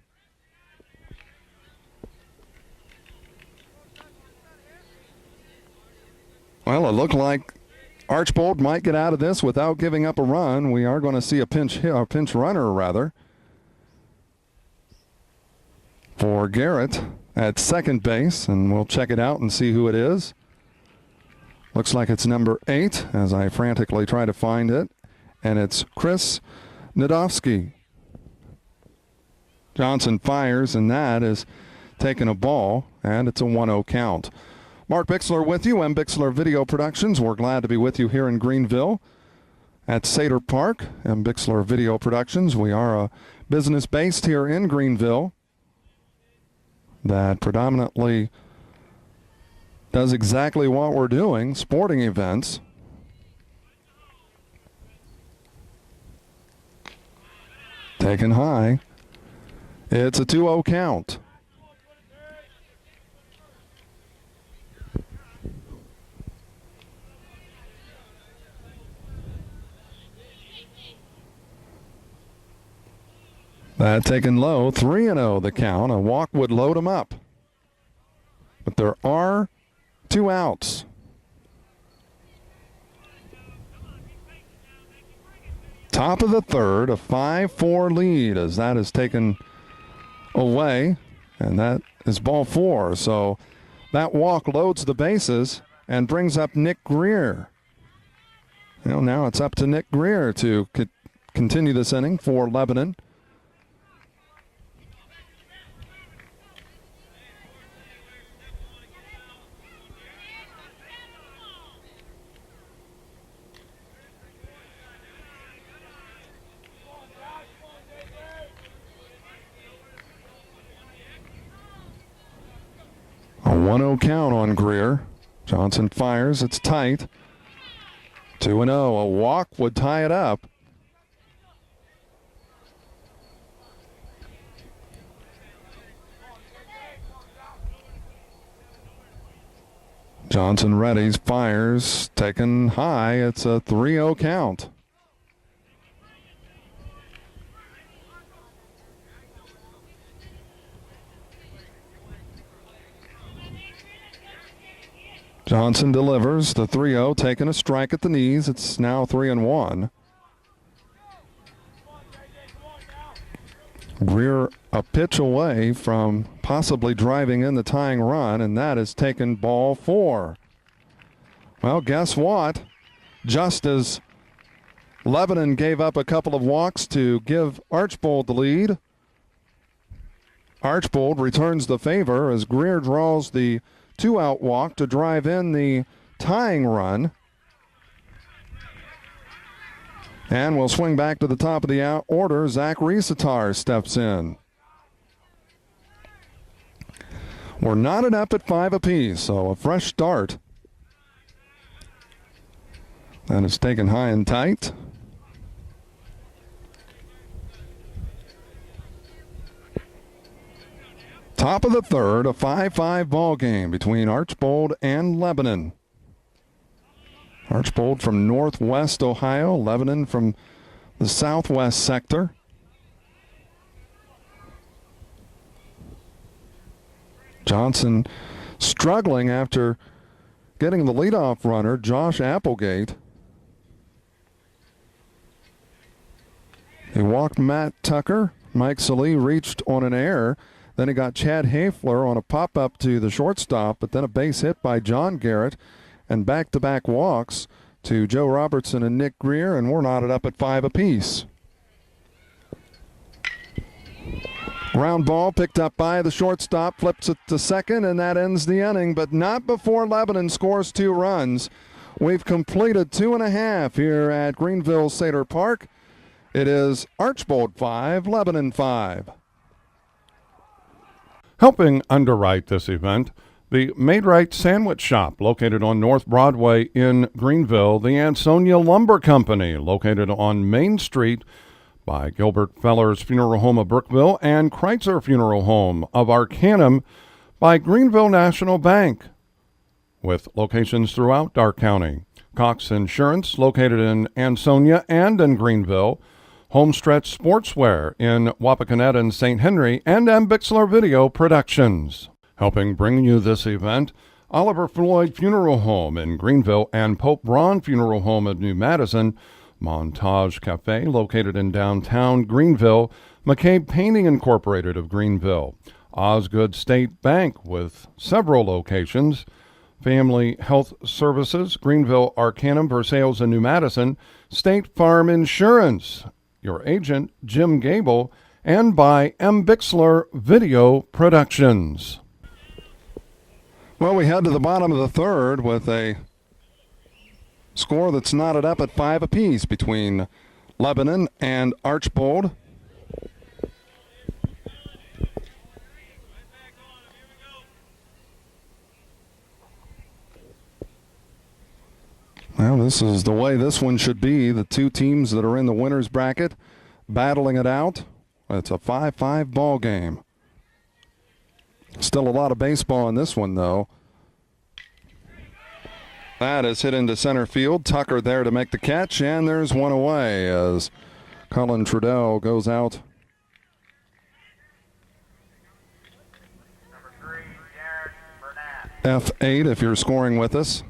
Well, it looked like Archbold might get out of this without giving up a run. We are going to see a pinch runner, rather, for Garrett at second base, and we'll check it out and see who it is. Looks like it's number 8 as I frantically try to find it, and it's Chris Nadovsky. Johnson fires, and that is taking a ball, and it's a 1-0 count. Mark Bixler with you, M. Bixler Video Productions. We're glad to be with you here in Greenville at Sater Park, M. Bixler Video Productions. We are a business based here in Greenville that predominantly does exactly what we're doing, sporting events. Taken high. It's a 2-0 count. That taken low, 3-0 the count. A walk would load them up. But there are 2 outs. Top of the third, a 5-4 lead as that is taken away, and that is ball 4. So that walk loads the bases and brings up Nick Greer. Now it's up to Nick Greer to continue this inning for Lebanon. A 1-0 count on Greer. Johnson fires. It's tight. 2-0. A walk would tie it up. Johnson readies, fires, taken high. It's a 3-0 count. Johnson delivers the 3-0, taking a strike at the knees. It's now 3-1. Greer a pitch away from possibly driving in the tying run, and that is taken ball 4. Well, guess what? Just as Lebanon gave up a couple of walks to give Archbold the lead, Archbold returns the favor as Greer draws the 2-out walk to drive in the tying run. And we'll swing back to the top of the order. Zach Riesetar steps in. We're knotted up at 5 apiece, so a fresh start. That is taken high and tight. Top of the third, a 5-5 ball game between Archbold and Lebanon. Archbold from northwest Ohio, Lebanon from the southwest sector. Johnson struggling after getting the leadoff runner, Josh Applegate. He walked Matt Tucker. Mike Salee reached on an error. Then he got Chad Hafler on a pop-up to the shortstop, but then a base hit by John Garrett and back-to-back walks to Joe Robertson and Nick Greer, and we're knotted up at 5 apiece. Ground ball picked up by the shortstop, flips it to second, and that ends the inning, but not before Lebanon scores 2 runs. We've completed 2.5 here at Greenville Seder Park. It is Archbold 5, Lebanon 5. Helping underwrite this event, the Maid-Rite Sandwich Shop, located on North Broadway in Greenville, the Ansonia Lumber Company, located on Main Street by Gilbert Feller's Funeral Home of Brookville, and Kreitzer Funeral Home of Arcanum by Greenville National Bank, with locations throughout Dark County. Cox Insurance, located in Ansonia and in Greenville, Homestretch Sportswear in Wapakoneta and St. Henry, and Bixler Video Productions. Helping bring you this event, Oliver Floyd Funeral Home in Greenville and Pope Braun Funeral Home in New Madison, Montage Cafe located in downtown Greenville, McCabe Painting Incorporated of Greenville, Osgood State Bank with several locations, Family Health Services, Greenville, Arcanum, Versailles, and New Madison, State Farm Insurance, your agent, Jim Gable, and by Bixler Video Productions. Well, we head to the bottom of the third with a score that's knotted up at 5 apiece between Lebanon and Archbold. Well, this is the way this one should be. The two teams that are in the winner's bracket battling it out. It's a 5-5 ball game. Still a lot of baseball in this one, though. That is hit into center field. Tucker there to make the catch, and there's one away as Colin Trudell goes out. Number 3, Darren Burnett. F8 if you're scoring with us.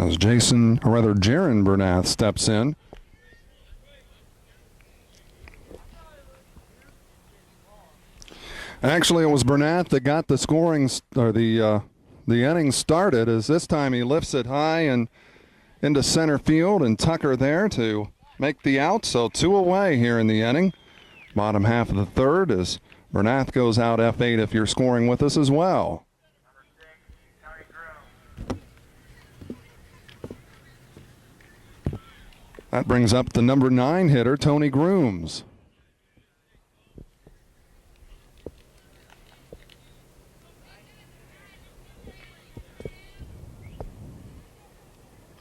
As Jaron Bernath steps in. Actually, it was Bernath that got the scoring, or the inning started, as this time he lifts it high and into center field, and Tucker there to make the out. So 2 away here in the inning. Bottom half of the third as Bernath goes out F8 if you're scoring with us as well. Number 6, Tony Groom. That brings up the number 9 hitter, Tony Grooms.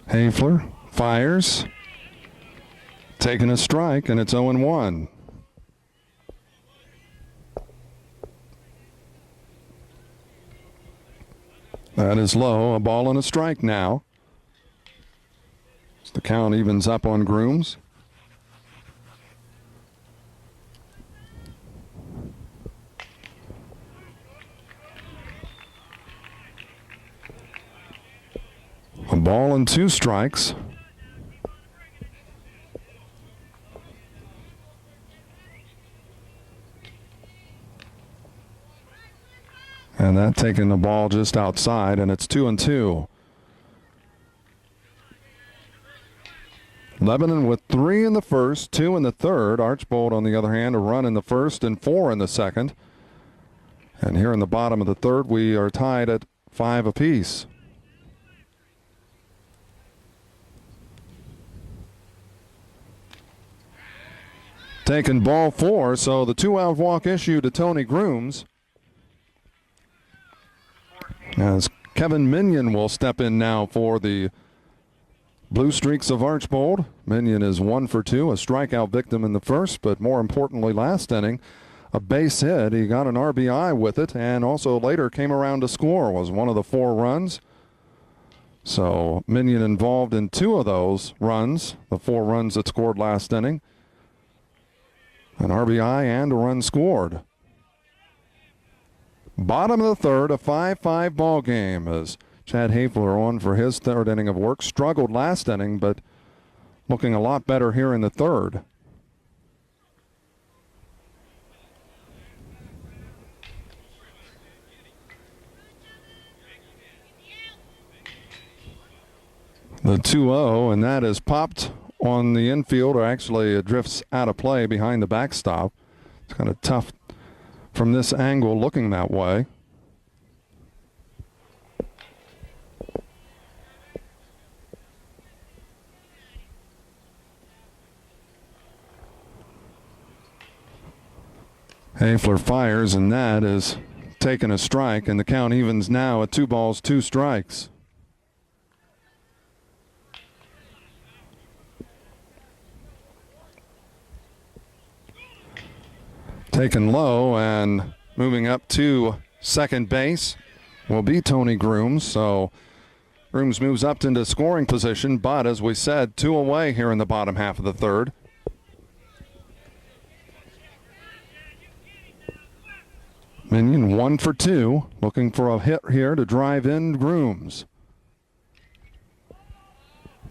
Hafler fires, taking a strike, and it's 0-1. That is low, a ball and a strike now. The count evens up on Grooms. A ball and 2 strikes. And that taking the ball just outside, and it's 2-2. Lebanon with 3 in the first, 2 in the third. Archbold, on the other hand, a run in the first and 4 in the second. And here in the bottom of the third, we are tied at 5 apiece. Taking ball 4, so the 2-out walk issue to Tony Grooms. As Kevin Minion will step in now for the Blue Streaks of Archbold. Minion is 1 for 2, a strikeout victim in the first, but more importantly last inning, a base hit. He got an RBI with it, and also later came around to score, was one of the 4 runs. So Minion involved in 2 of those runs, the 4 runs that scored last inning. An RBI and a run scored. Bottom of the third, a 5-5 ball game as Chad Hafler on for his third inning of work. Struggled last inning, but looking a lot better here in the third. The 2-0, and that is popped on the infield, or actually it drifts out of play behind the backstop. It's kind of tough from this angle looking that way. Hafler fires, and that is taking a strike, and the count evens now at 2 balls, 2 strikes. Taken low and moving up to second base will be Tony Grooms. So Grooms moves up into scoring position, but as we said, 2 away here in the bottom half of the third. Minion 1 for 2, looking for a hit here to drive in Grooms.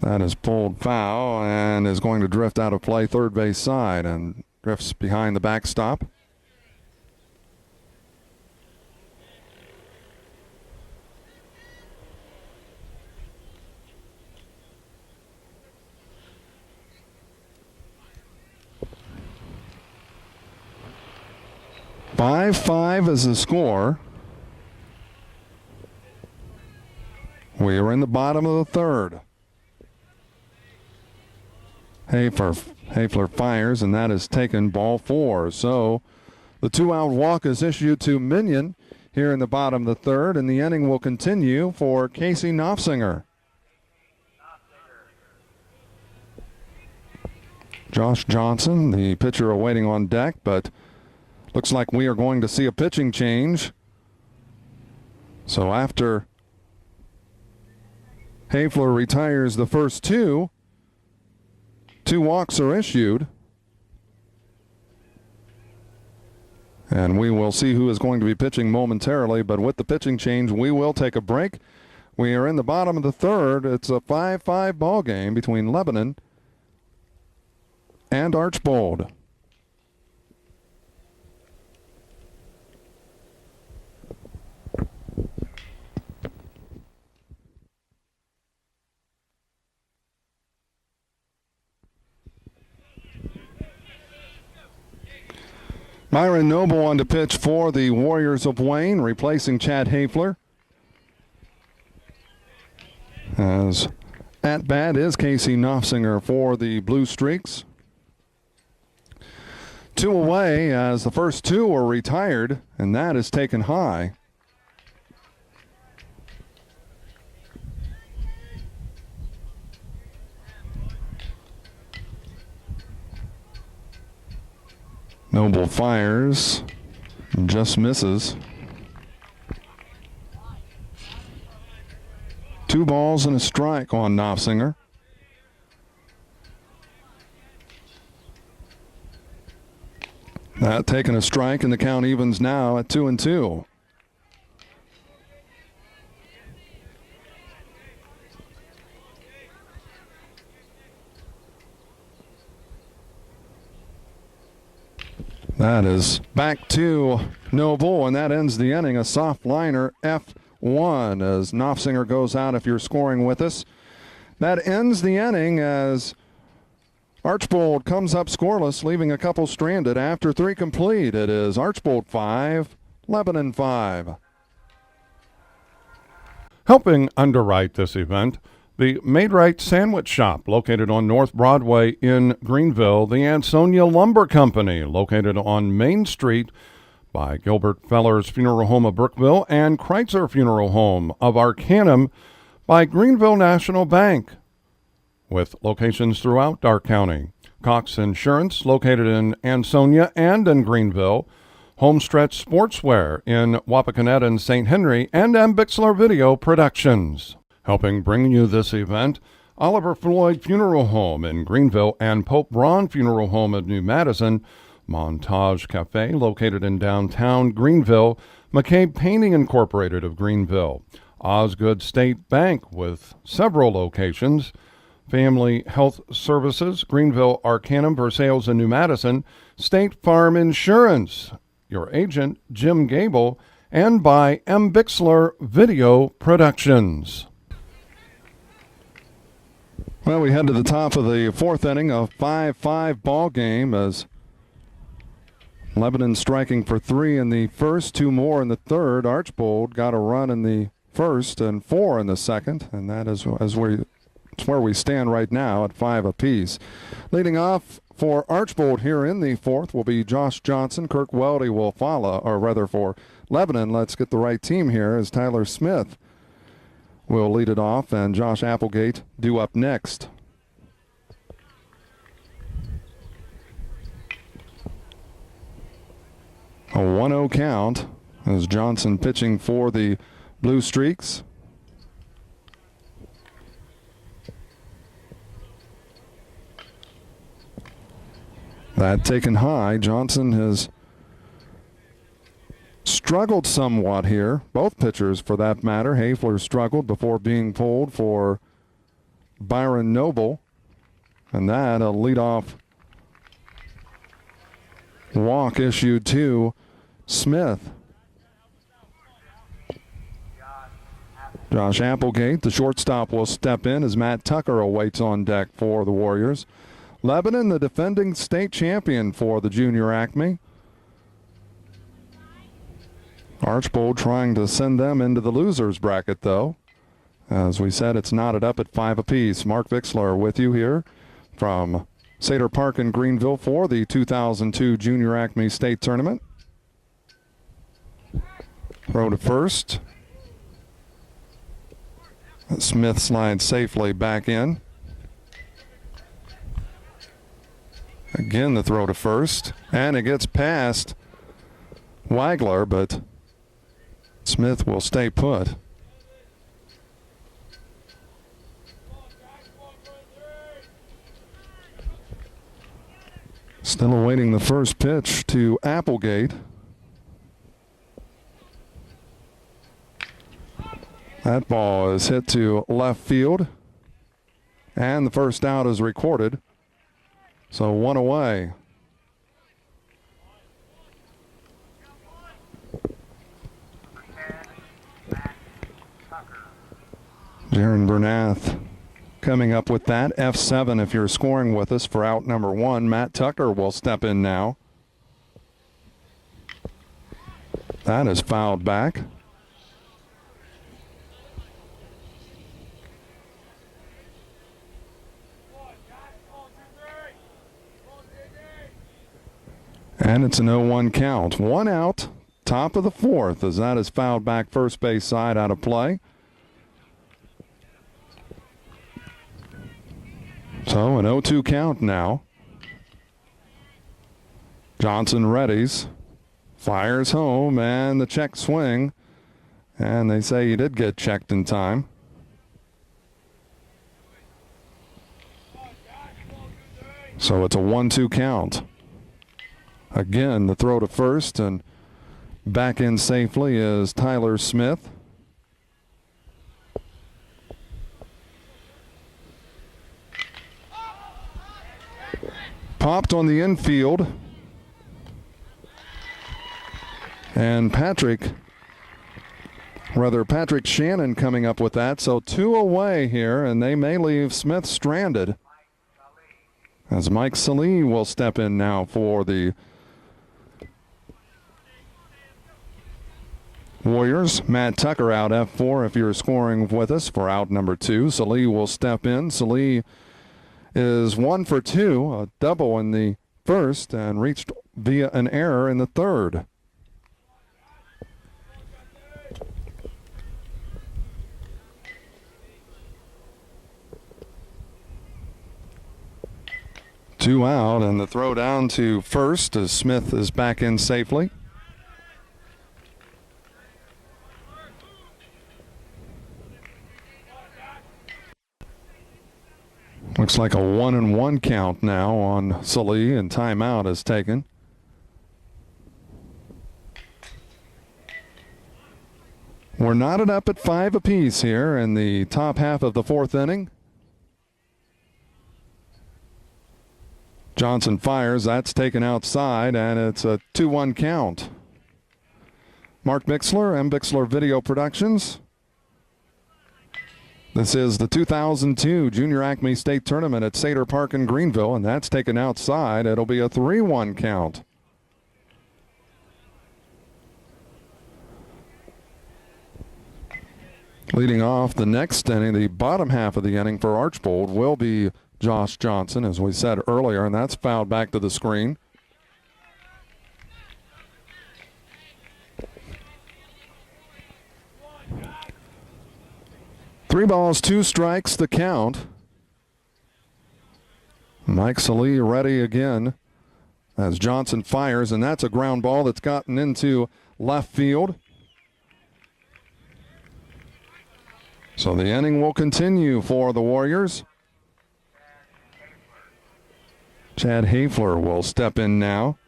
That is pulled foul and is going to drift out of play third base side and drifts behind the backstop. Five is the score. We are in the bottom of the third. Hafler fires, and that is taken ball 4. So the 2-out walk is issued to Minion here in the bottom of the third, and the inning will continue for Casey Knopfsinger. Josh Johnson, the pitcher, awaiting on deck, but looks like we are going to see a pitching change. So after Hafler retires the first 2, 2 walks are issued. And we will see who is going to be pitching momentarily, but with the pitching change, we will take a break. We are in the bottom of the third. It's a 5-5 ball game between Lebanon and Archbold. Myron Noble on to pitch for the Warriors of Wayne, replacing Chad Hafler. As at bat is Casey Knopfsinger for the Blue Streaks. 2 away as the first 2 are retired, and that is taken high. Noble fires, just misses. 2 balls and a strike on Knopfsinger. That taking a strike, and the count evens now at 2-2. That is back to Noble, and that ends the inning. A soft liner, F1, as Knopfsinger goes out if you're scoring with us. That ends the inning as Archbold comes up scoreless, leaving a couple stranded. After 3 complete, it is Archbold 5, Lebanon 5. Helping underwrite this event, the Made-Right Sandwich Shop, located on North Broadway in Greenville. The Ansonia Lumber Company, located on Main Street by Gilbert Feller's Funeral Home of Brookville and Kreitzer Funeral Home of Arcanum by Greenville National Bank, with locations throughout Darke County. Cox Insurance, located in Ansonia and in Greenville. Homestretch Sportswear in Wapakoneta and St. Henry, and Bixler Video Productions. Helping bring you this event, Oliver Floyd Funeral Home in Greenville and Pope Braun Funeral Home in New Madison, Montage Cafe located in downtown Greenville, McCabe Painting Incorporated of Greenville, Osgood State Bank with several locations, Family Health Services, Greenville, Arcanum, Versailles, and New Madison, State Farm Insurance, your agent, Jim Gable, and by Bixler Video Productions. Well, we head to the top of the fourth inning, a 5-5 ball game as Lebanon striking for 3 in the first, 2 more in the third. Archbold got a run in the first and 4 in the second, and that is where we stand right now at 5 apiece. Leading off for Archbold here in the fourth will be Josh Johnson. Kirk Weldy will follow, or rather for Lebanon, let's get the right team here, as Tyler Smith will lead it off, and Josh Applegate due up next. A 1-0 count as Johnson pitching for the Blue Streaks. That taken high. Johnson has struggled somewhat here. Both pitchers, for that matter. Hafler struggled before being pulled for Byron Noble. And that, a leadoff walk issued to Smith. Josh Applegate, the shortstop, will step in as Matt Tucker awaits on deck for the Warriors. Lebanon, the defending state champion for the junior Acme. Archbold trying to send them into the losers bracket, though. As we said, it's knotted up at 5 apiece. Mark Bixler with you here from Sater Park in Greenville for the 2002 Junior Acme State Tournament. Throw to first. Smith slides safely back in. Again, the throw to first. And it gets past Wagler, but Smith will stay put. Still awaiting the first pitch to Applegate. That ball is hit to left field. And the first out is recorded. So 1 away. Jaron Bernath coming up with that. F7 if you're scoring with us for out number 1. Matt Tucker will step in now. That is fouled back. And it's an 0-1 count. 1 out, top of the fourth, as that is fouled back first base side out of play. So an 0-2 count now. Johnson readies, fires home, and the check swing. And they say he did get checked in time. So it's a 1-2 count. Again, the throw to first, and back in safely is Tyler Smith. Popped on the infield. And Patrick Shannon coming up with that. So 2 away here, and they may leave Smith stranded. As Mike Salee will step in now for the Warriors. Matt Tucker out F4 if you're scoring with us for out number 2. Salee will step in. Salee is 1 for 2, a double in the first, and reached via an error in the third. Two out, and the throw down to first as Smith is back in safely. Looks like a 1-1 count now on Salee, and timeout is taken. We're knotted up at 5 apiece here in the top half of the fourth inning. Johnson fires, that's taken outside, and it's a 2-1 count. Mark Bixler and Bixler Video Productions. This is the 2002 Junior Acme State Tournament at Sater Park in Greenville, and that's taken outside. It'll be a 3-1 count. Leading off the next inning, the bottom half of the inning for Archbold will be Josh Johnson, as we said earlier, and that's fouled back to the screen. Three balls, two strikes, the count. Mike Salee ready again as Johnson fires, and that's a ground ball that's gotten into left field. So the inning will continue for the Warriors. Chad Hafler will step in now.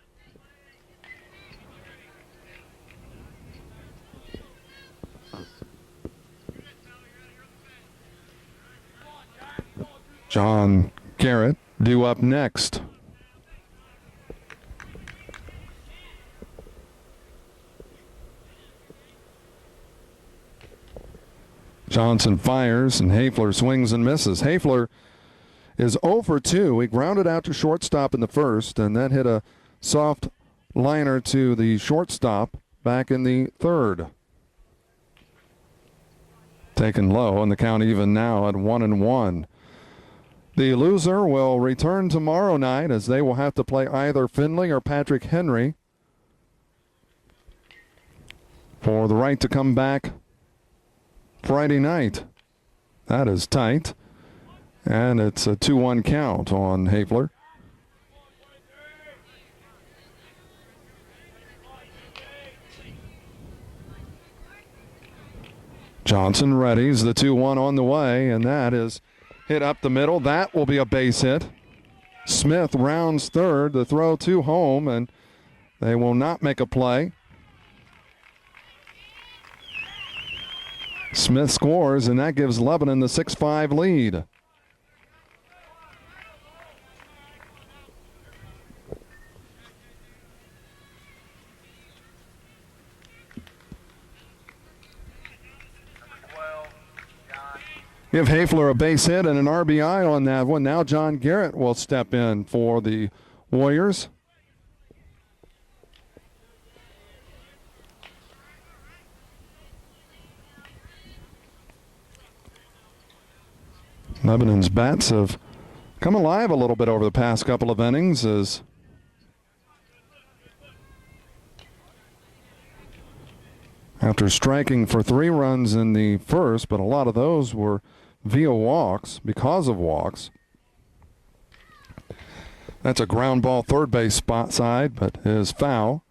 John Garrett due up next. Johnson fires and Hafler swings and misses. Hafler is 0 for 2. He grounded out to shortstop in the first and then hit a soft liner to the shortstop back in the third. Taken low, and the count even now at 1-1. The loser will return tomorrow night as they will have to play either Finley or Patrick Henry for the right to come back Friday night. That is tight, and it's a 2-1 count on Hafler. Johnson readies the 2-1 on the way, and that is hit up the middle. That will be a base hit. Smith rounds third, the throw to home, and they will not make a play. Smith scores, and that gives Lebanon the 6-5 lead. Give Hafler a base hit and an RBI on that one. Now John Garrett will step in for the Warriors. Lebanon's bats have come alive a little bit over the past couple of innings as after striking for 3 runs in the first, but a lot of those were via walks, because of walks. That's a ground ball third base spot side, but is foul.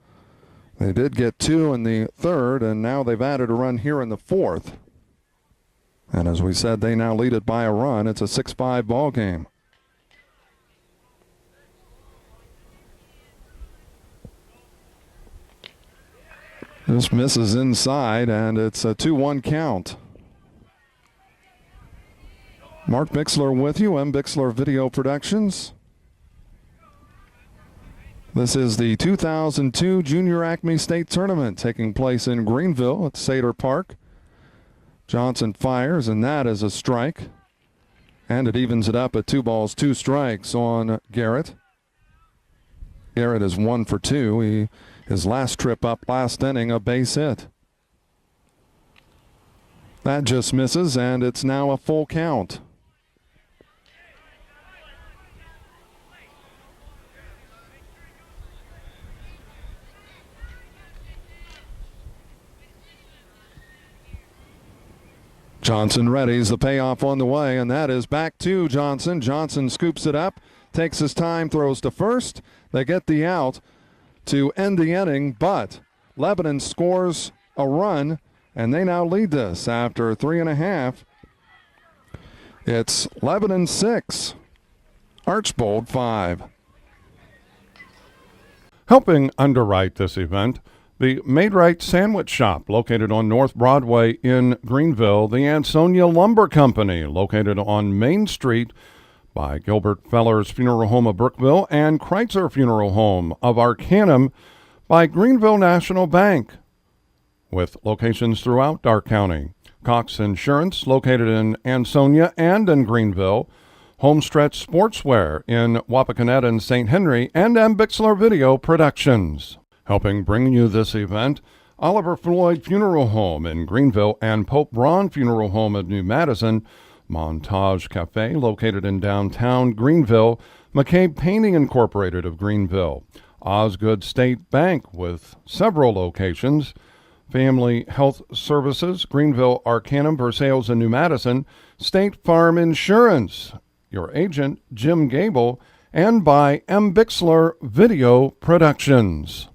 They did get 2 in the third, and now they've added a run here in the fourth. And as we said, they now lead it by a run. It's a 6-5 ball game. This misses inside, and it's a 2-1 count. Mark Bixler with you, M. Bixler Video Productions. This is the 2002 Junior Acme State Tournament taking place in Greenville at Sater Park. Johnson fires, and that is a strike. And it evens it up at 2 balls, 2 strikes on Garrett. Garrett is 1 for 2. His last trip up last inning, a base hit. That just misses, and it's now a full count. Johnson readies, the payoff on the way, and that is back to Johnson. Johnson scoops it up, takes his time, throws to first. They get the out to end the inning, but Lebanon scores a run, and they now lead this after 3.5. It's Lebanon 6, Archbold 5. Helping underwrite this event, the Made-Right Sandwich Shop, located on North Broadway in Greenville. The Ansonia Lumber Company, located on Main Street by Gilbert Feller's Funeral Home of Brookville and Kreitzer Funeral Home of Arcanum by Greenville National Bank, with locations throughout Dark County. Cox Insurance, located in Ansonia and in Greenville, Homestretch Sportswear in Wapakoneta and St. Henry, and Bixler Video Productions. Helping bring you this event, Oliver Floyd Funeral Home in Greenville and Pope Braun Funeral Home in New Madison, Montage Cafe located in downtown Greenville, McCabe Painting Incorporated of Greenville, Osgood State Bank with several locations, Family Health Services, Greenville, Arcanum, Versailles, and New Madison, State Farm Insurance, your agent, Jim Gable, and by Bixler Video Productions.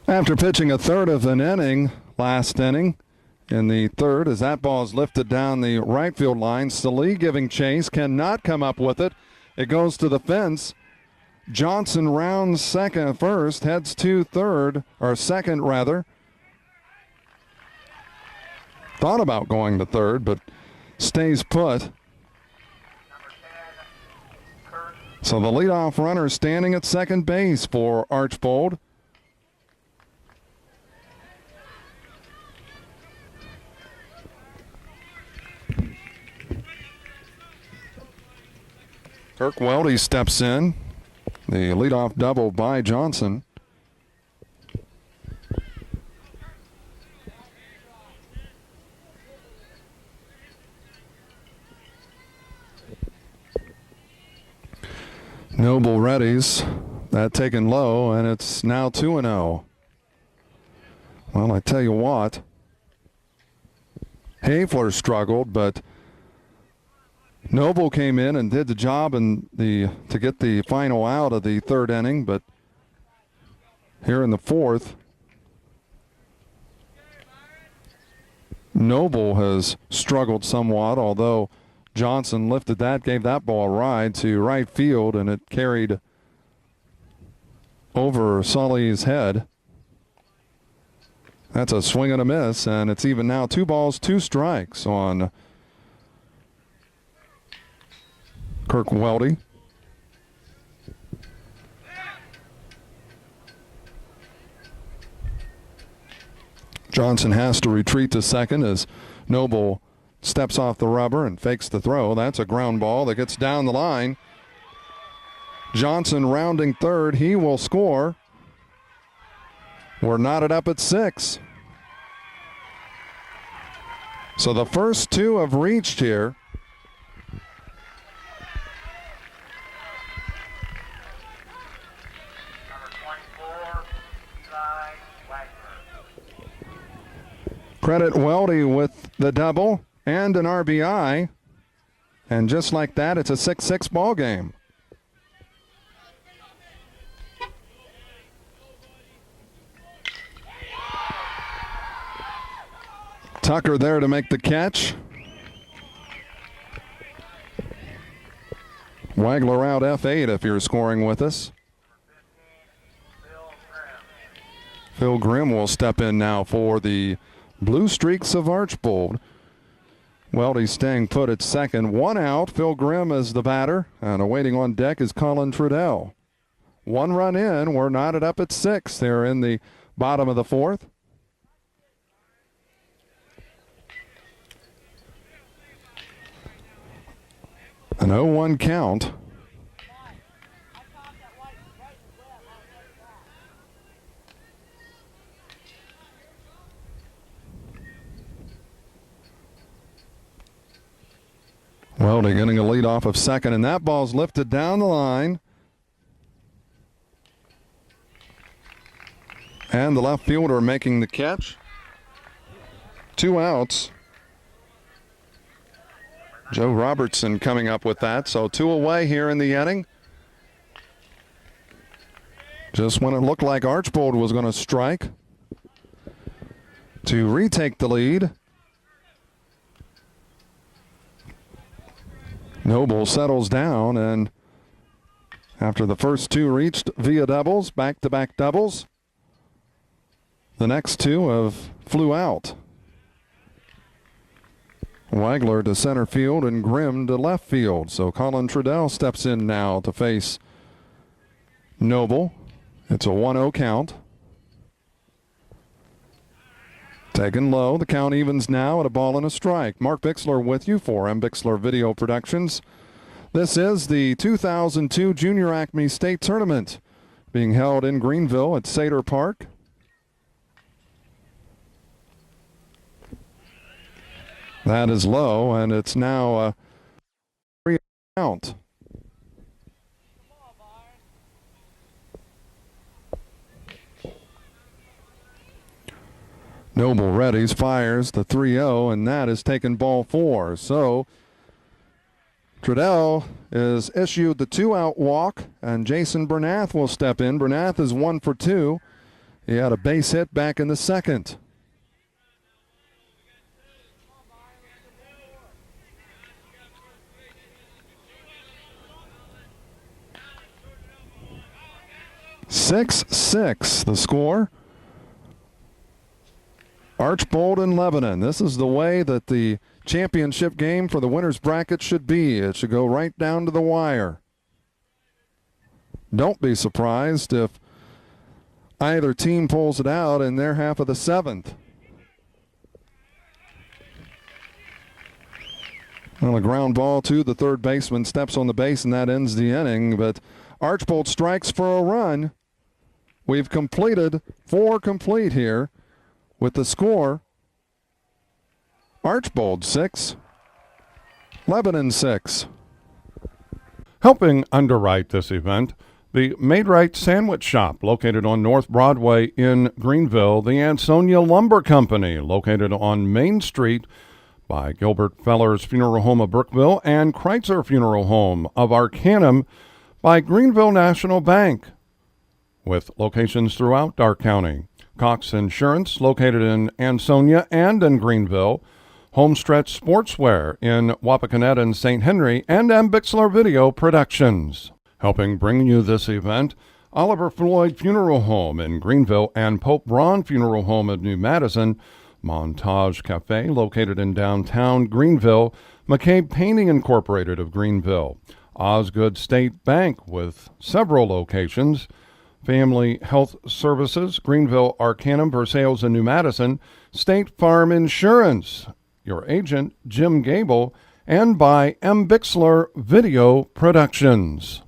After pitching a third of an inning, last inning, in the third, as that ball is lifted down the right field line, Salee giving chase, cannot come up with it. It goes to the fence. Johnson rounds first, heads to third, or second rather. Thought about going to third, but stays put. So the leadoff runner standing at second base for Archbold. Kirk Weldy steps in. The leadoff double by Johnson. Noble readies. That taken low, and it's now 2-0. Well, I tell you what. Hafler struggled, but Noble came in and did the job to get the final out of the third inning, but here in the fourth, Noble has struggled somewhat, although Johnson lifted that, gave that ball a ride to right field, and it carried over Sully's head. That's a swing and a miss, and it's even now 2 balls, 2 strikes on Kirk Weldy. Johnson has to retreat to second as Noble steps off the rubber and fakes the throw. That's a ground ball that gets down the line. Johnson rounding third. He will score. We're knotted up at 6. So the first 2 have reached here. Credit Weldy with the double and an RBI. And just like that, it's a 6-6 ball game. Tucker there to make the catch. Wagler out F8 if you're scoring with us. Phil Grimm will step in now for the Blue Streaks of Archbold. Weldy staying put at second. 1 out. Phil Grimm is the batter. And awaiting on deck is Colin Trudell. 1 run in. We're knotted up at 6. They're in the bottom of the fourth. An 0-1 count. Weldy getting a lead off of second, and that ball's lifted down the line. And the left fielder making the catch. 2 outs. Joe Robertson coming up with that. So 2 away here in the inning. Just when it looked like Archbold was going to strike to retake the lead. Noble settles down, and after the first 2 reached via doubles, back-to-back doubles, the next 2 have flew out. Wagler to center field and Grimm to left field. So Colin Trudell steps in now to face Noble. It's a 1-0 count. Taken low. The count evens now at a ball and a strike. Mark Bixler with you for Bixler Video Productions. This is the 2002 Junior Acme State Tournament being held in Greenville at Sater Park. That is low, and it's now a 3 count. Noble readies, fires the 3-0, and that is taken ball 4. So Trudell is issued the 2-out walk, and Jason Bernath will step in. Bernath is 1 for 2. He had a base hit back in the second. Six, the score. Archbold and Lebanon. This is the way that the championship game for the winner's bracket should be. It should go right down to the wire. Don't be surprised if either team pulls it out in their half of the 7th. Well, a ground ball to the third baseman, steps on the base, and that ends the inning. But Archbold strikes for a run. We've completed 4 complete here with the score. Archbold 6, Lebanon 6. Helping underwrite this event, the Maid-Rite Sandwich Shop, located on North Broadway in Greenville, the Ansonia Lumber Company, located on Main Street by Gilbert Feller's Funeral Home of Brookville, and Kreitzer Funeral Home of Arcanum by Greenville National Bank, with locations throughout Darke County. Cox Insurance, located in Ansonia and in Greenville. Homestretch Sportswear in Wapakoneta and St. Henry, and Bixler Video Productions. Helping bring you this event, Oliver Floyd Funeral Home in Greenville and Pope Braun Funeral Home of New Madison, Montage Cafe, located in downtown Greenville, McCabe Painting Incorporated of Greenville, Osgood State Bank with several locations, Family Health Services, Greenville, Arcanum, Versailles, and New Madison, State Farm Insurance, your agent, Jim Gable, and by Bixler Video Productions.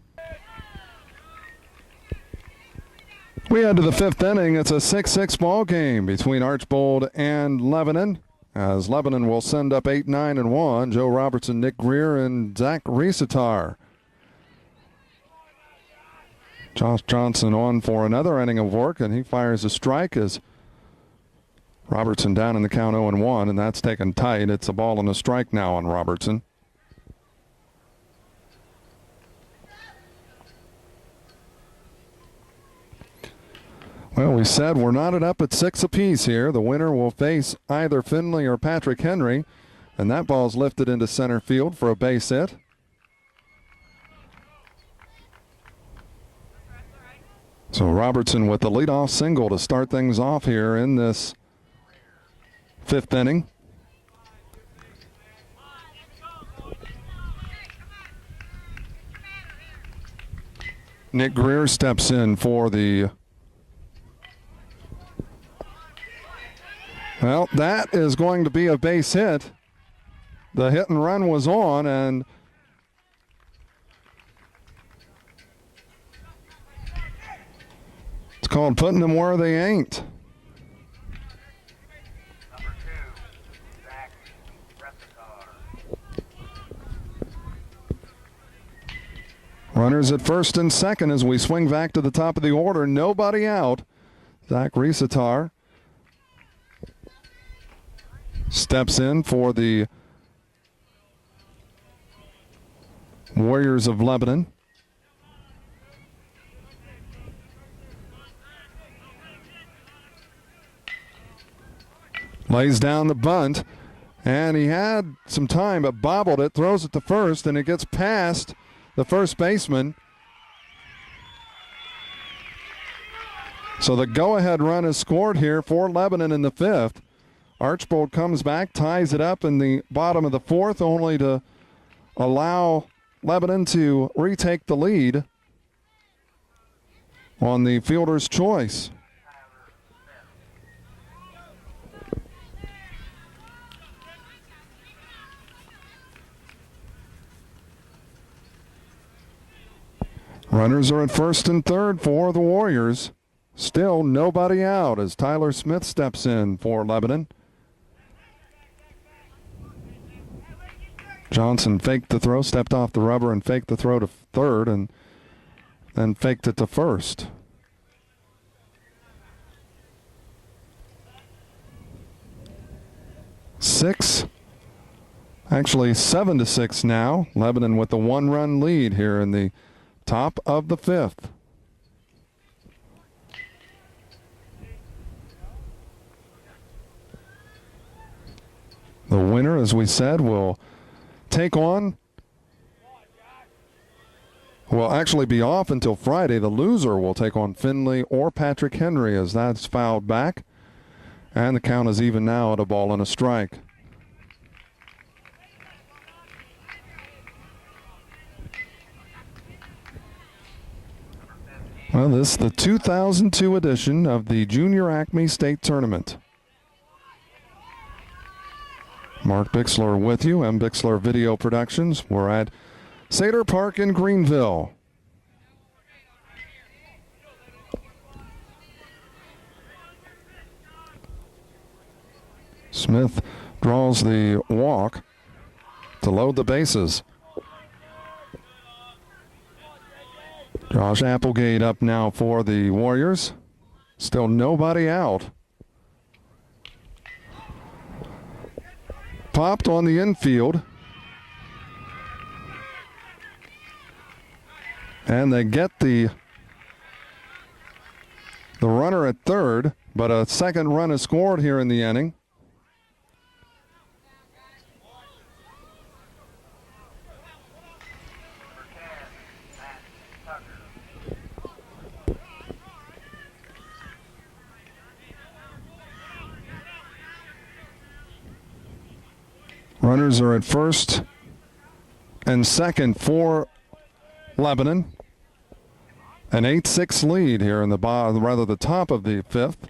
We head to the 5th inning. It's a 6-6 ball game between Archbold and Lebanon, as Lebanon will send up 8, 9, and 1. Joe Robertson, Nick Greer, and Zach Riesetar. Josh Johnson on for another inning of work, and he fires a strike as Robertson down in the count 0-1, and that's taken tight. It's a ball and a strike now on Robertson. Well, we said we're knotted up at 6 apiece here. The winner will face either Finley or Patrick Henry, and that ball's lifted into center field for a base hit. So Robertson with the leadoff single to start things off here in this 5th inning. Nick Greer steps in for the... Well, that is going to be a base hit. The hit and run was on, and it's called putting them where they ain't. Number 2, Zach Resicar. Runners at first and second as we swing back to the top of the order. Nobody out. Zach Riesetar steps in for the Warriors of Lebanon. Lays down the bunt, and he had some time but bobbled it, throws it to first, and it gets past the first baseman. So the go-ahead run is scored here for Lebanon in the 5th. Archbold comes back, ties it up in the bottom of the 4th, only to allow Lebanon to retake the lead on the fielder's choice. Runners are at first and third for the Warriors. Still nobody out as Tyler Smith steps in for Lebanon. Johnson faked the throw, stepped off the rubber and faked the throw to third and then faked it to first. Actually 7-6 now. Lebanon with the one-run lead here in the top of the fifth. The winner, as we said, will actually be off until Friday. The loser will take on Finley or Patrick Henry as that's fouled back. And the count is even now at a ball and a strike. Well, this is the 2002 edition of the Junior Acme State Tournament. Mark Bixler with you, M. Bixler Video Productions. We're at Seder Park in Greenville. Smith draws the walk to load the bases. Josh Applegate up now for the Warriors. Still nobody out. Popped on the infield. And they get the runner at third, but a second run is scored here in the inning. Runners are at first and second for Lebanon. An 8-6 lead here in the top of the fifth.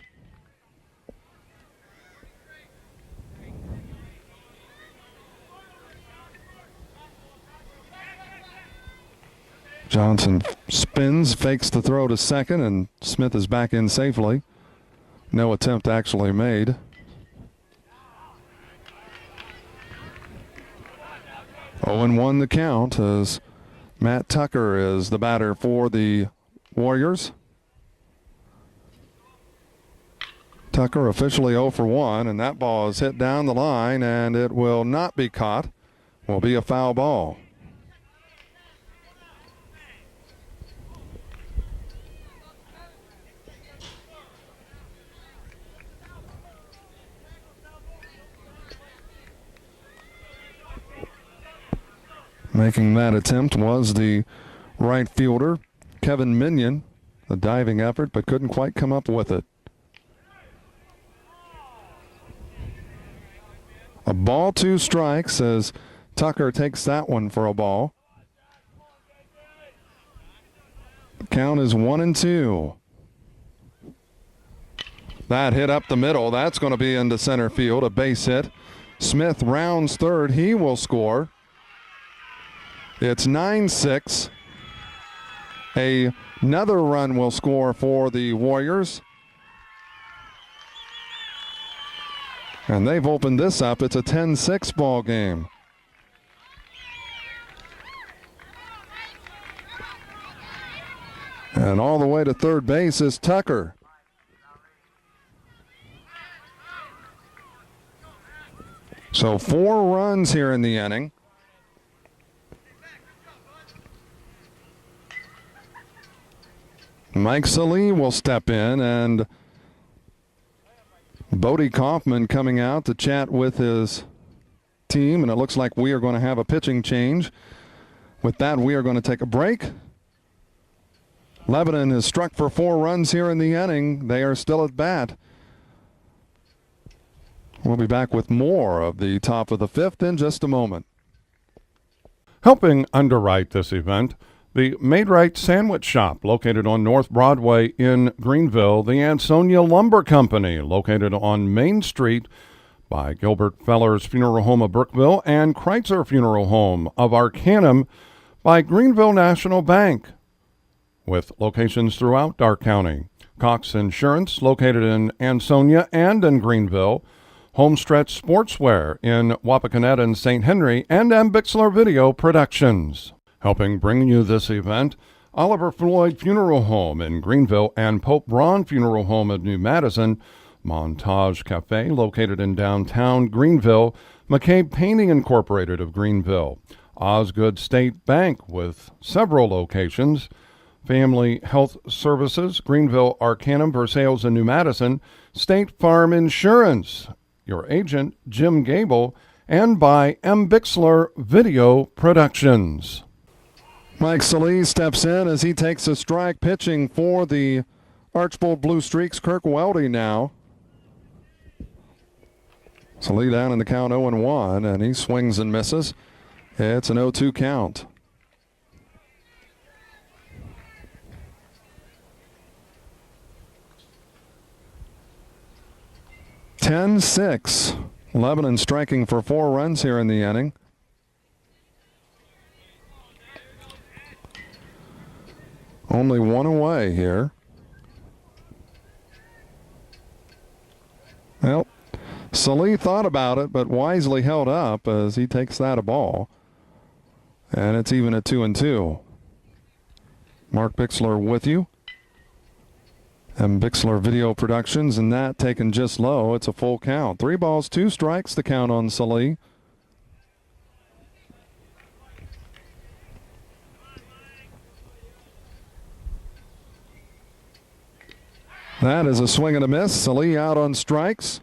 Johnson spins, fakes the throw to second, and Smith is back in safely. No attempt actually made. Oh, and 1 the count as Matt Tucker is the batter for the Warriors. Tucker officially 0 for 1, and that ball is hit down the line, and it will not be caught. Will be a foul ball. Making that attempt was the right fielder, Kevin Minion. A diving effort, but couldn't quite come up with it. A ball, 2 strikes as Tucker takes that one for a ball. The count is 1-2. That hit up the middle. That's going to be into center field, a base hit. Smith rounds third. He will score. It's 9-6. Another run will score for the Warriors. And they've opened this up. It's a 10-6 ball game. And all the way to third base is Tucker. So 4 runs here in the inning. Mike Salee will step in, and Bodie Kaufman coming out to chat with his team, and it looks like we are going to have a pitching change. With that, we are going to take a break. Lebanon has struck for 4 runs here in the inning. They are still at bat. We'll be back with more of the top of the fifth in just a moment. Helping underwrite this event, the Maid-Rite Sandwich Shop, located on North Broadway in Greenville. The Ansonia Lumber Company, located on Main Street by Gilbert Feller's Funeral Home of Brookville, and Kreitzer Funeral Home of Arcanum by Greenville National Bank. with locations throughout Darke County. Cox Insurance, located in Ansonia and in Greenville. Homestretch Sportswear in Wapakoneta and St. Henry, and Bixler Video Productions. Helping bring you this event, Oliver Floyd Funeral Home in Greenville and Pope Braun Funeral Home of New Madison, Montage Cafe located in downtown Greenville, McCabe Painting Incorporated of Greenville, Osgood State Bank with several locations, Family Health Services, Greenville, Arcanum, Versailles, and New Madison, State Farm Insurance, your agent, Jim Gable, and by Bixler Video Productions. Mike Salee steps in as he takes a strike, pitching for the Archbold Blue Streaks. Kirk Weldy now. Salee down in the count 0-1, and he swings and misses. It's an 0-2 count. (10-6). Lebanon striking for 4 runs here in the inning. Only one away here. Well, Salee thought about it, but wisely held up as he takes that a ball. And it's even at 2-2. Mark Bixler with you. And Bixler Video Productions, and that taken just low. It's a full count. 3 balls, 2 strikes, the count on Salee. That is a swing and a miss. Salee out on strikes.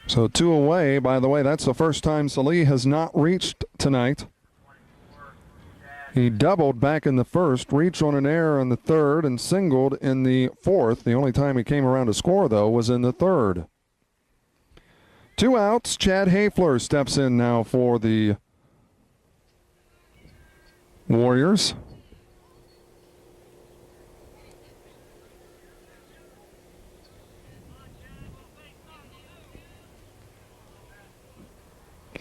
So 2 away. By the way, that's the first time Salee has not reached tonight. He doubled back in the first, reached on an error in the third, and singled in the fourth. The only time he came around to score, though, was in the third. 2 outs. Chad Hafler steps in now for the Warriors.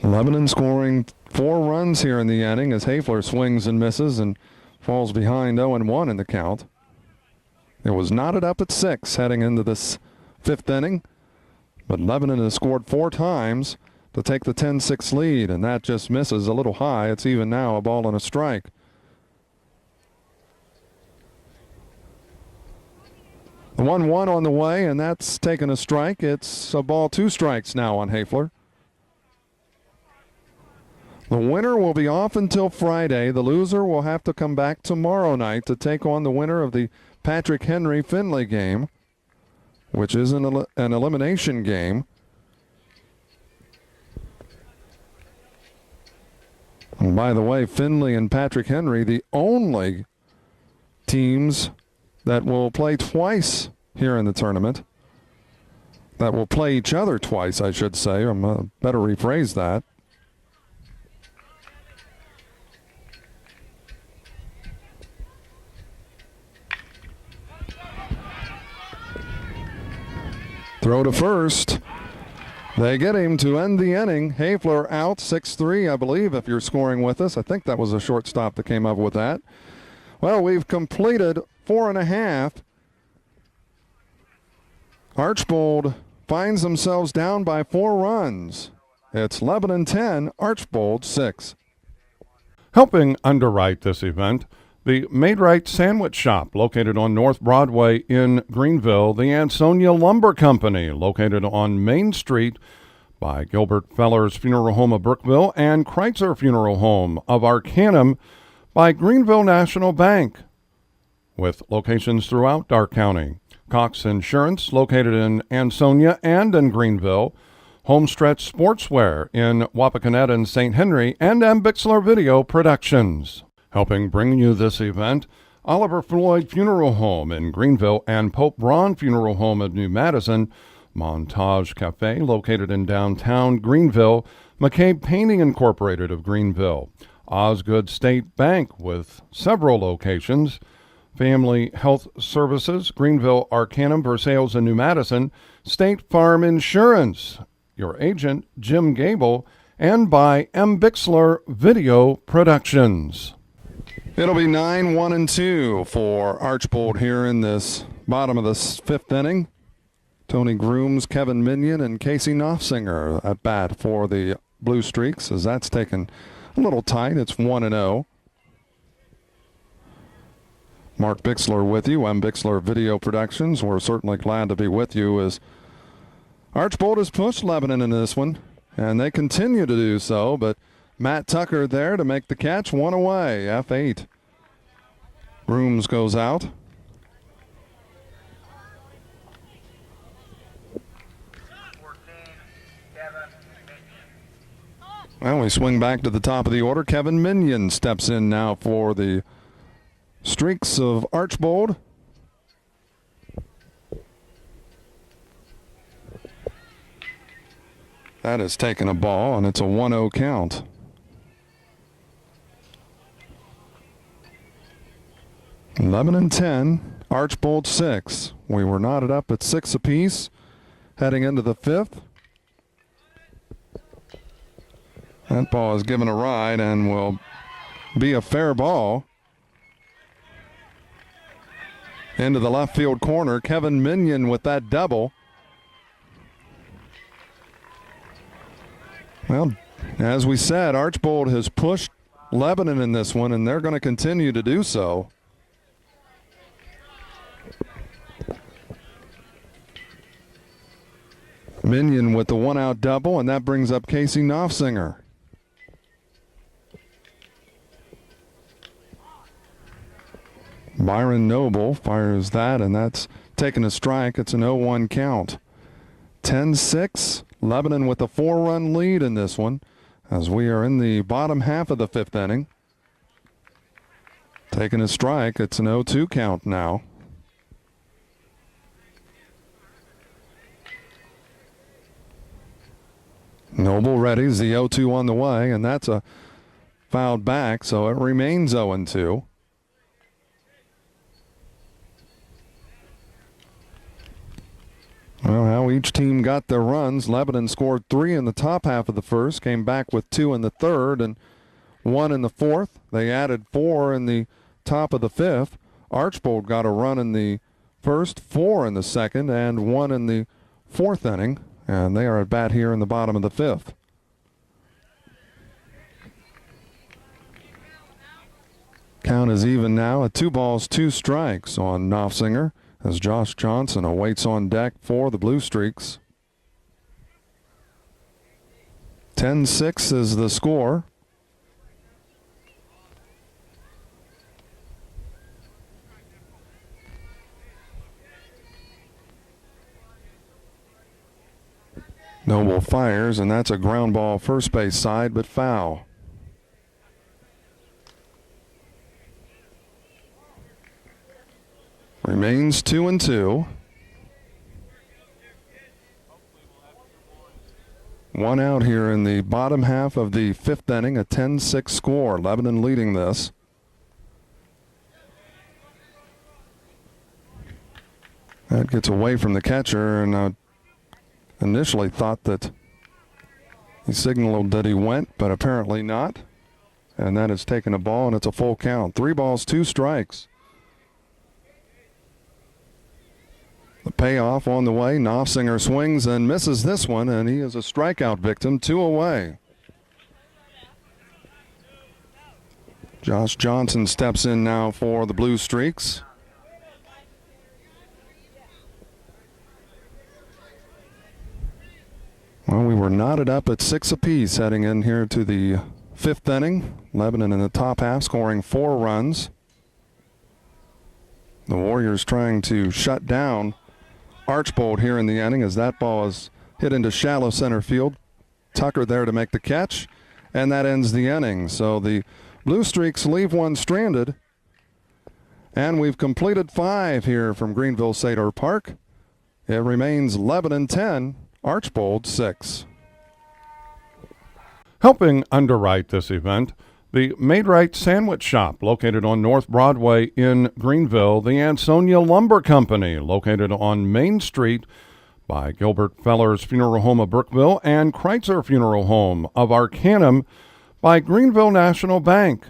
Lebanon scoring 4 runs here in the inning as Hafler swings and misses and falls behind 0-1 in the count. It was knotted up at 6 heading into this 5th inning, but Lebanon has scored 4 times to take the 10-6 lead, and that just misses a little high. It's even now, a ball and a strike. The 1-1 on the way, and that's taken a strike. It's a ball, 2 strikes now on Hafler. The winner will be off until Friday. The loser will have to come back tomorrow night to take on the winner of the Patrick Henry-Finley game, which is an elimination game. And by the way, Finley and Patrick Henry, the only teams that will play twice here in the tournament, that will play each other twice, I should say. I'm better rephrase that. Throw to first. They get him to end the inning. Hafler out 6-3, I believe, if you're scoring with us. I think that was a shortstop that came up with that. Well, we've completed 4.5. Archbold finds themselves down by 4 runs. It's Lebanon 10, Archbold 6. Helping underwrite this event, the Maid-Rite Sandwich Shop, located on North Broadway in Greenville. The Ansonia Lumber Company, located on Main Street by Gilbert Feller's Funeral Home of Brookville and Kreitzer Funeral Home of Arcanum by Greenville National Bank, with locations throughout Darke County. Cox Insurance, located in Ansonia and in Greenville. Homestretch Sportswear in Wapakoneta and St. Henry, and Bixler Video Productions. Helping bring you this event, Oliver Floyd Funeral Home in Greenville and Pope Braun Funeral Home of New Madison, Montage Cafe located in downtown Greenville, McCabe Painting Incorporated of Greenville, Osgood State Bank with several locations, Family Health Services, Greenville, Arcanum, Versailles, and New Madison, State Farm Insurance, your agent, Jim Gable, and by Bixler Video Productions. It'll be 9-1-2 for Archbold here in this bottom of the fifth inning. Tony Grooms, Kevin Minion, and Casey Knopfsinger at bat for the Blue Streaks, as that's taken a little tight. It's 1-0. Mark Bixler with you. I'm Bixler Video Productions. We're certainly glad to be with you as Archbold has pushed Lebanon in this one, and they continue to do so, but Matt Tucker there to make the catch. One away, F8. Grooms goes out. Well, we swing back to the top of the order. Kevin Minion steps in now for the Streaks of Archbold. That is taking a ball, and it's a 1-0 count. Lebanon 10, Archbold 6. We were knotted up at 6 apiece heading into the fifth. That ball is given a ride and will be a fair ball. Into the left field corner, Kevin Minion with that double. Well, as we said, Archbold has pushed Lebanon in this one, and they're going to continue to do so. Minion with the one-out double, and that brings up Casey Knopfsinger. Byron Noble fires that, and that's taken a strike. It's an 0-1 count. 10-6, Lebanon with a 4-run lead in this one as we are in the bottom half of the fifth inning. Taking a strike, it's an 0-2 count now. Noble readies the 0-2 on the way, and that's a fouled back, so it remains 0-2. Well, how each team got their runs. Lebanon scored 3 in the top half of the first, came back with 2 in the third, and 1 in the fourth. They added 4 in the top of the fifth. Archbold got a run in the first, 4 in the second, and 1 in the fourth inning. And they are at bat here in the bottom of the fifth. Count is even now at 2 balls, 2 strikes on Knopfsinger as Josh Johnson awaits on deck for the Blue Streaks. 10-6 is the score. Noble fires, and that's a ground ball first base side, but foul. Remains 2-2. 1 out here in the bottom half of the fifth inning, a 10-6 score. Lebanon leading this. That gets away from the catcher, and initially thought that he signaled that he went, but apparently not. And that has taken a ball, and it's a full count. 3 balls, 2 strikes. The payoff on the way. Knopfsinger swings and misses this one, and he is a strikeout victim. 2 away. Josh Johnson steps in now for the Blue Streaks. Well, we were knotted up at 6 apiece heading in here to the fifth inning. Lebanon in the top half scoring 4 runs. The Warriors trying to shut down Archbold here in the inning as that ball is hit into shallow center field. Tucker there to make the catch, and that ends the inning. So the Blue Streaks leave one stranded, and we've completed 5 here from Greenville Sador Park. It remains Lebanon 10, Archbold 6. Helping underwrite this event, the Made Right Sandwich Shop, located on North Broadway in Greenville, the Ansonia Lumber Company, located on Main Street by Gilbert Feller's Funeral Home of Brookville, and Kreitzer Funeral Home of Arcanum by Greenville National Bank.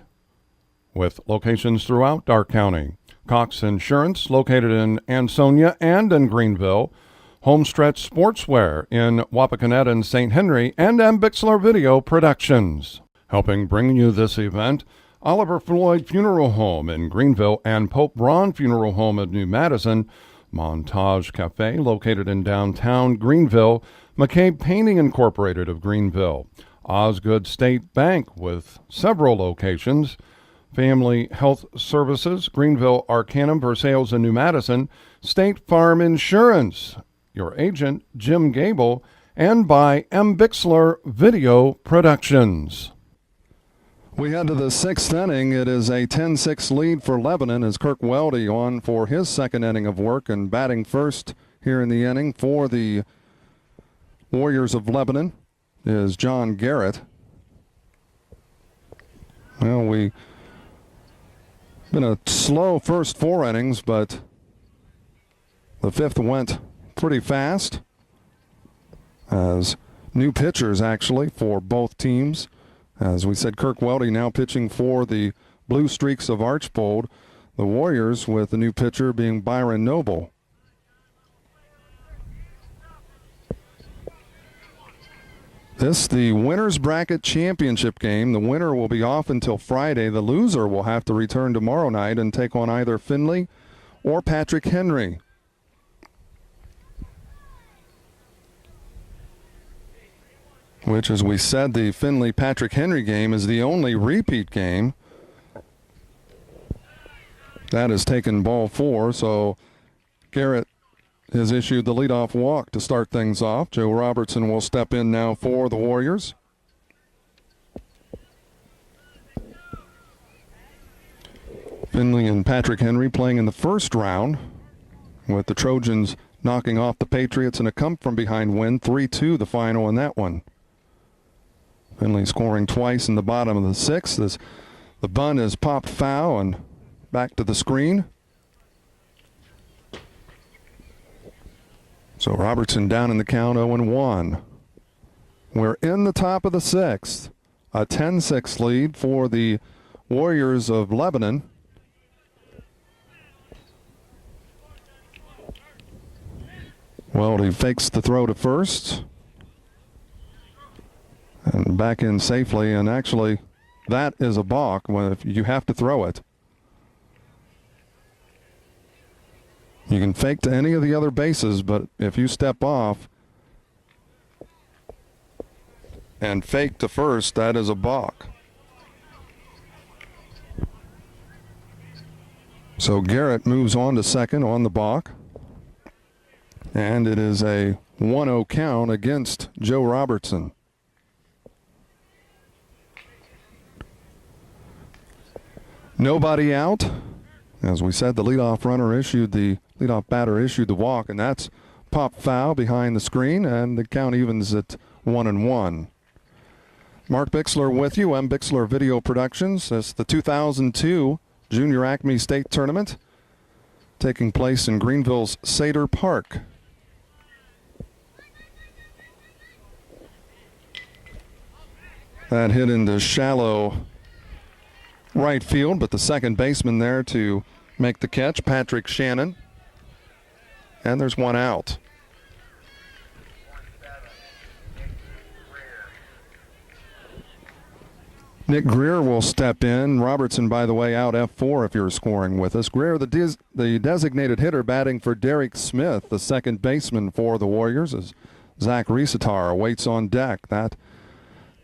with locations throughout Dark County. Cox Insurance, located in Ansonia and in Greenville. Homestretch Sportswear in Wapakoneta and St. Henry, and Bixler Video Productions. Helping bring you this event, Oliver Floyd Funeral Home in Greenville and Pope Braun Funeral Home in New Madison, Montage Cafe located in downtown Greenville, McCabe Painting Incorporated of Greenville, Osgood State Bank with several locations, Family Health Services, Greenville, Arcanum, Versailles, and New Madison, State Farm Insurance, your agent, Jim Gable, and by Bixler Video Productions. We head to the sixth inning. It is a 10-6 lead for Lebanon as Kirk Weldy on for his second inning of work, and batting first here in the inning for the Warriors of Lebanon is John Garrett. Well, we've been a slow first four innings, but the fifth went pretty fast as new pitchers actually for both teams. As we said, Kirk Weldy now pitching for the Blue Streaks of Archbold. The Warriors with the new pitcher being Byron Noble. This, the winner's bracket championship game. The winner will be off until Friday. The loser will have to return tomorrow night and take on either Finley or Patrick Henry. Which, as we said, the Finley-Patrick Henry game is the only repeat game. That has taken ball four, so Garrett has issued the leadoff walk to start things off. Joe Robertson will step in now for the Warriors. Finley and Patrick Henry playing in the first round, with the Trojans knocking off the Patriots in a come-from-behind win, 3-2 the final in that one. Finley scoring twice in the bottom of the sixth as the bunt is popped foul and back to the screen. So Robertson down in the count, 0-1. We're in the top of the sixth. A 10-6 lead for the Warriors of Lebanon. Well, he fakes the throw to first. And back in safely, and actually that is a balk when if you have to throw it. You can fake to any of the other bases, but if you step off and fake to first, that is a balk. So Garrett moves on to second on the balk. And it is a 1-0 count against Joe Robertson. Nobody out. As we said, the leadoff batter issued the walk, and that's popped foul behind the screen, and the count evens at 1-1. Mark Bixler with you, Bixler Video Productions. It's the 2002 Junior Acme State Tournament taking place in Greenville's Seder Park. That hit into shallow right field, but the second baseman there to make the catch, Patrick Shannon. And there's one out. Nick Greer will step in. Robertson, by the way, out F4 if you're scoring with us. Greer, the designated hitter, batting for Derek Smith, the second baseman for the Warriors, as Zach Riesetar waits on deck. That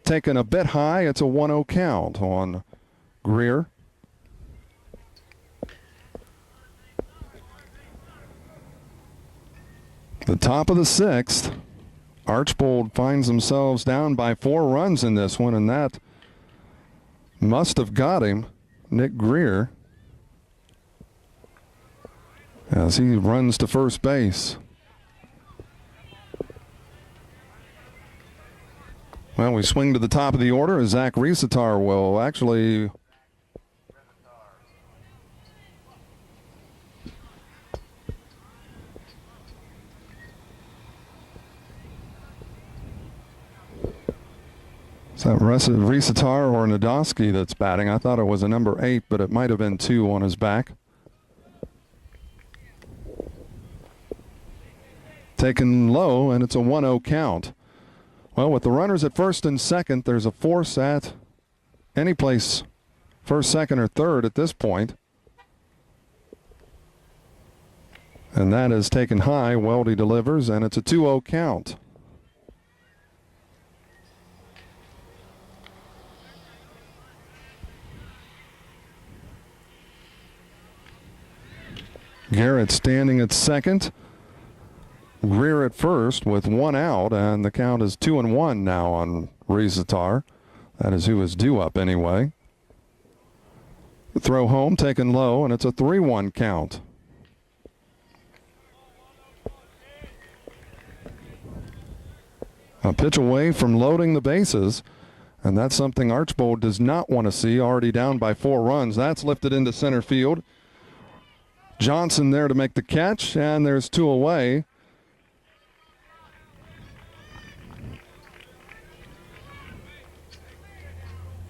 taken a bit high. It's a 1-0 count on Greer. The top of the sixth. Archbold finds themselves down by 4 runs in this one, and that must have got him, Nick Greer, as he runs to first base. Well, we swing to the top of the order as Zach Riesetar will actually Is that Risatar or Nadosky that's batting? I thought it was a number 8, but it might have been 2 on his back. Taken low, and it's a 1-0 count. Well, with the runners at first and second, there's a force at any place, first, second, or third at this point. And that is taken high. Weldy delivers, and it's a 2-0 count. Garrett standing at second. Greer at first with 1 out, and the count is 2-1 now on Risatar. That is who is due up anyway. The throw home taken low, and it's a 3-1 count. A pitch away from loading the bases, and that's something Archbold does not want to see. Already down by 4 runs. That's lifted into center field. Johnson there to make the catch, and there's 2 away.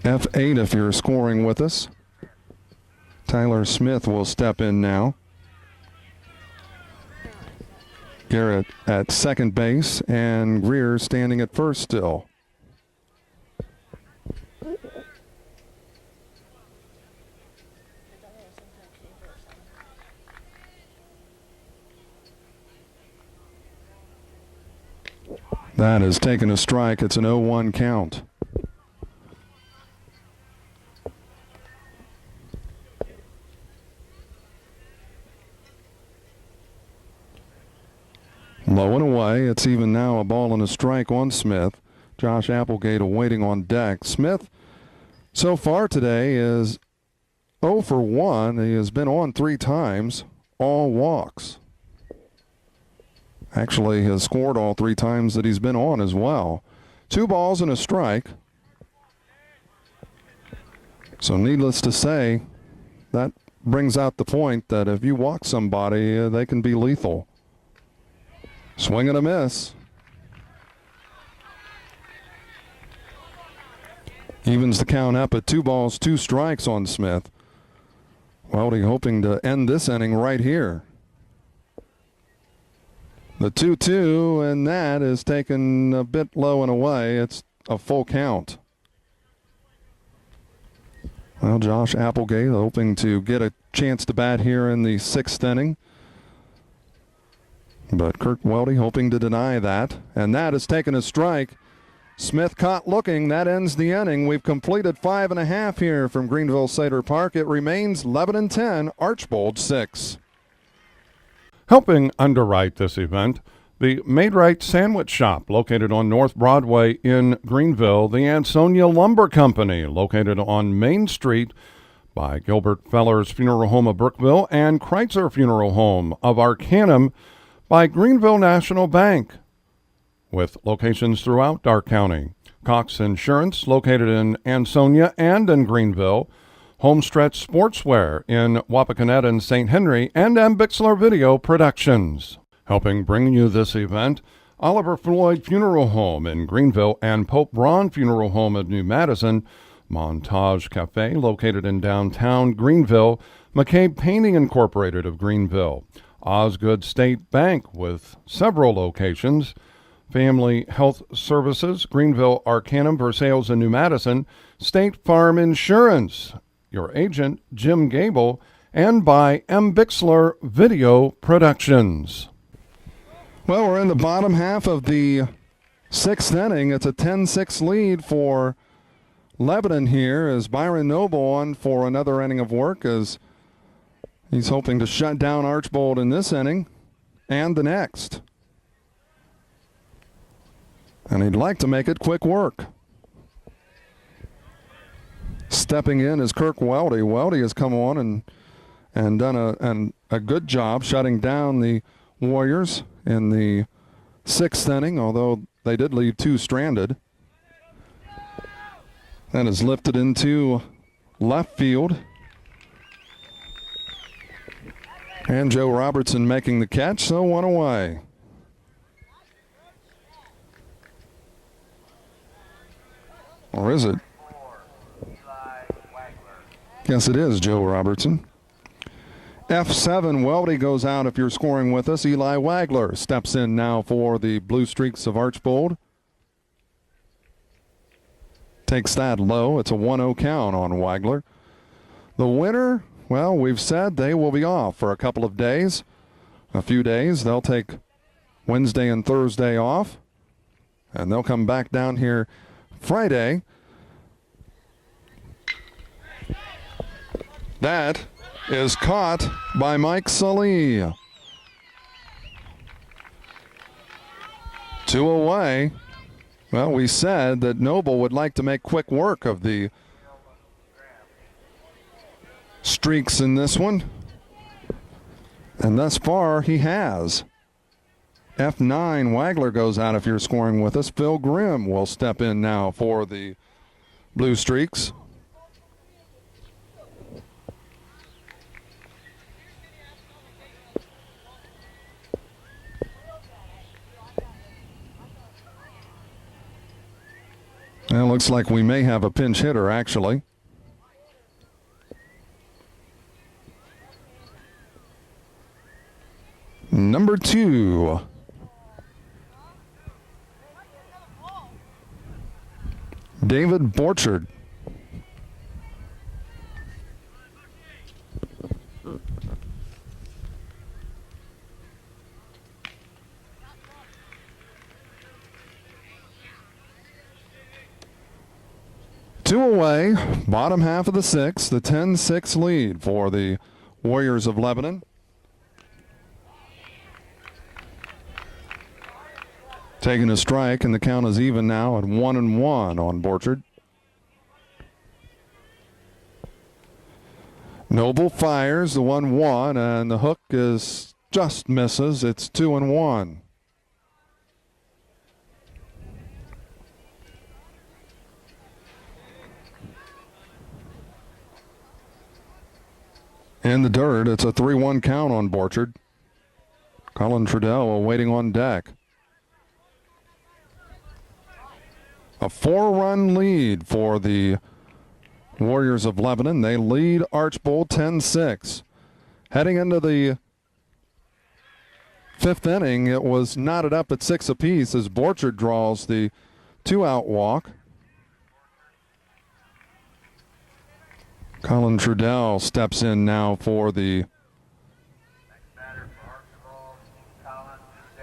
F8 if you're scoring with us. Tyler Smith will step in now. Garrett at second base, and Greer standing at first still. That is taken a strike. It's an 0-1 count. Low and away. It's even now a ball and a strike on Smith. Josh Applegate awaiting on deck. Smith, so far today, is 0 for 1. He has been on 3 times, all walks. Actually has scored all 3 times that he's been on as well. 2 balls and a strike. So needless to say, that brings out the point that if you walk somebody, they can be lethal. Swing and a miss. Evens the count up at 2 balls, 2 strikes on Smith. Weldy hoping to end this inning right here. The 2-2, and that is taken a bit low and away. It's a full count. Well, Josh Applegate hoping to get a chance to bat here in the 6th inning. But Kirk Weldy hoping to deny that. And that is taken a strike. Smith caught looking. That ends the inning. We've completed 5.5 here from Greenville Seder Park. It remains Lebanon 10, Archbold 6. Helping underwrite this event, the Made-Right Sandwich Shop, located on North Broadway in Greenville, the Ansonia Lumber Company, located on Main Street by Gilbert Feller's Funeral Home of Brookville, and Kreitzer Funeral Home of Arcanum by Greenville National Bank, with locations throughout Dark County. Cox Insurance, located in Ansonia and in Greenville. Homestretch Sportswear in Wapakoneta and St. Henry, and Bixler Video Productions. Helping bring you this event, Oliver Floyd Funeral Home in Greenville and Pope Braun Funeral Home in New Madison, Montage Cafe, located in downtown Greenville, McCabe Painting Incorporated of Greenville, Osgood State Bank with several locations, Family Health Services, Greenville, Arcanum, Versailles, and New Madison, State Farm Insurance, your agent, Jim Gable, and by Bixler Video Productions. Well, we're in the bottom half of the 6th inning. It's a 10-6 lead for Lebanon here as Byron Noble on for another inning of work as he's hoping to shut down Archbold in this inning and the next. And he'd like to make it quick work. Stepping in is Kirk Weldy. Weldy has come on and done a good job shutting down the Warriors in the 6th inning, although they did leave 2 stranded. That is lifted into left field. And Joe Robertson making the catch, so 1 away. Or is it? 4, Eli Wagler. Yes, it is Joe Robertson. F7, Weldy goes out if you're scoring with us. Eli Wagler steps in now for the Blue Streaks of Archbold. Takes that low. It's a 1-0 count on Wagler. The winner, well, we've said they will be off for a couple of days. A few days. They'll take Wednesday and Thursday off. And they'll come back down here Friday. That is caught by Mike Sully. 2 away. Well, we said that Noble would like to make quick work of the streaks in this one. And thus far, he has. F9, Wagler goes out if you're scoring with us. Phil Grimm will step in now for the Blue Streaks. It looks like we may have a pinch hitter, actually. Number 2. David Borchard. Two away, bottom half of the sixth, the 10-6 lead for the Warriors of Lebanon. Taking a strike, and the count is even now at 1-1 on Borchard. Noble fires the 1-1, and the hook is just misses. It's 2-1. In the dirt, it's a 3-1 count on Borchard. Colin Trudell waiting on deck. A 4-run lead for the Warriors of Lebanon. They lead Archbold 10-6. Heading into the fifth inning, it was knotted up at 6 apiece as Borchard draws the 2-out walk. Colin Trudell steps in now for the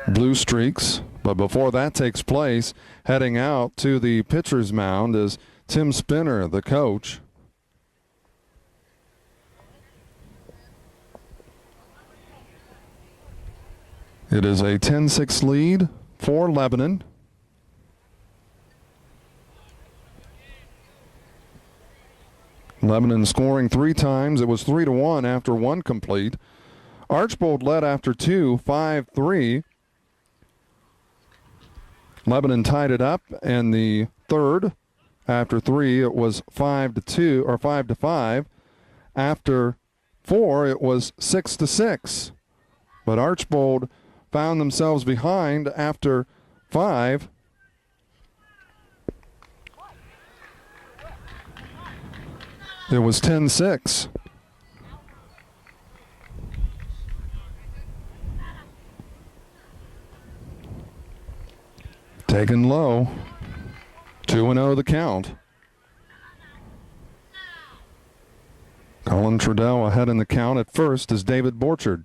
Blue Streaks. But before that takes place, heading out to the pitcher's mound is Tim Spinner, the coach. It is a 10-6 lead for Lebanon. Lebanon scoring 3 times. It was 3-1 after 1 complete. Archbold led after 2, 5-3. Lebanon tied it up in the third. After 3, it was 5-2 or 5-5. After 4, it was 6-6. But Archbold found themselves behind after 5. It was 10-6. Taken low. 2-0 the count. Colin Trudell ahead in the count at first is David Borchard.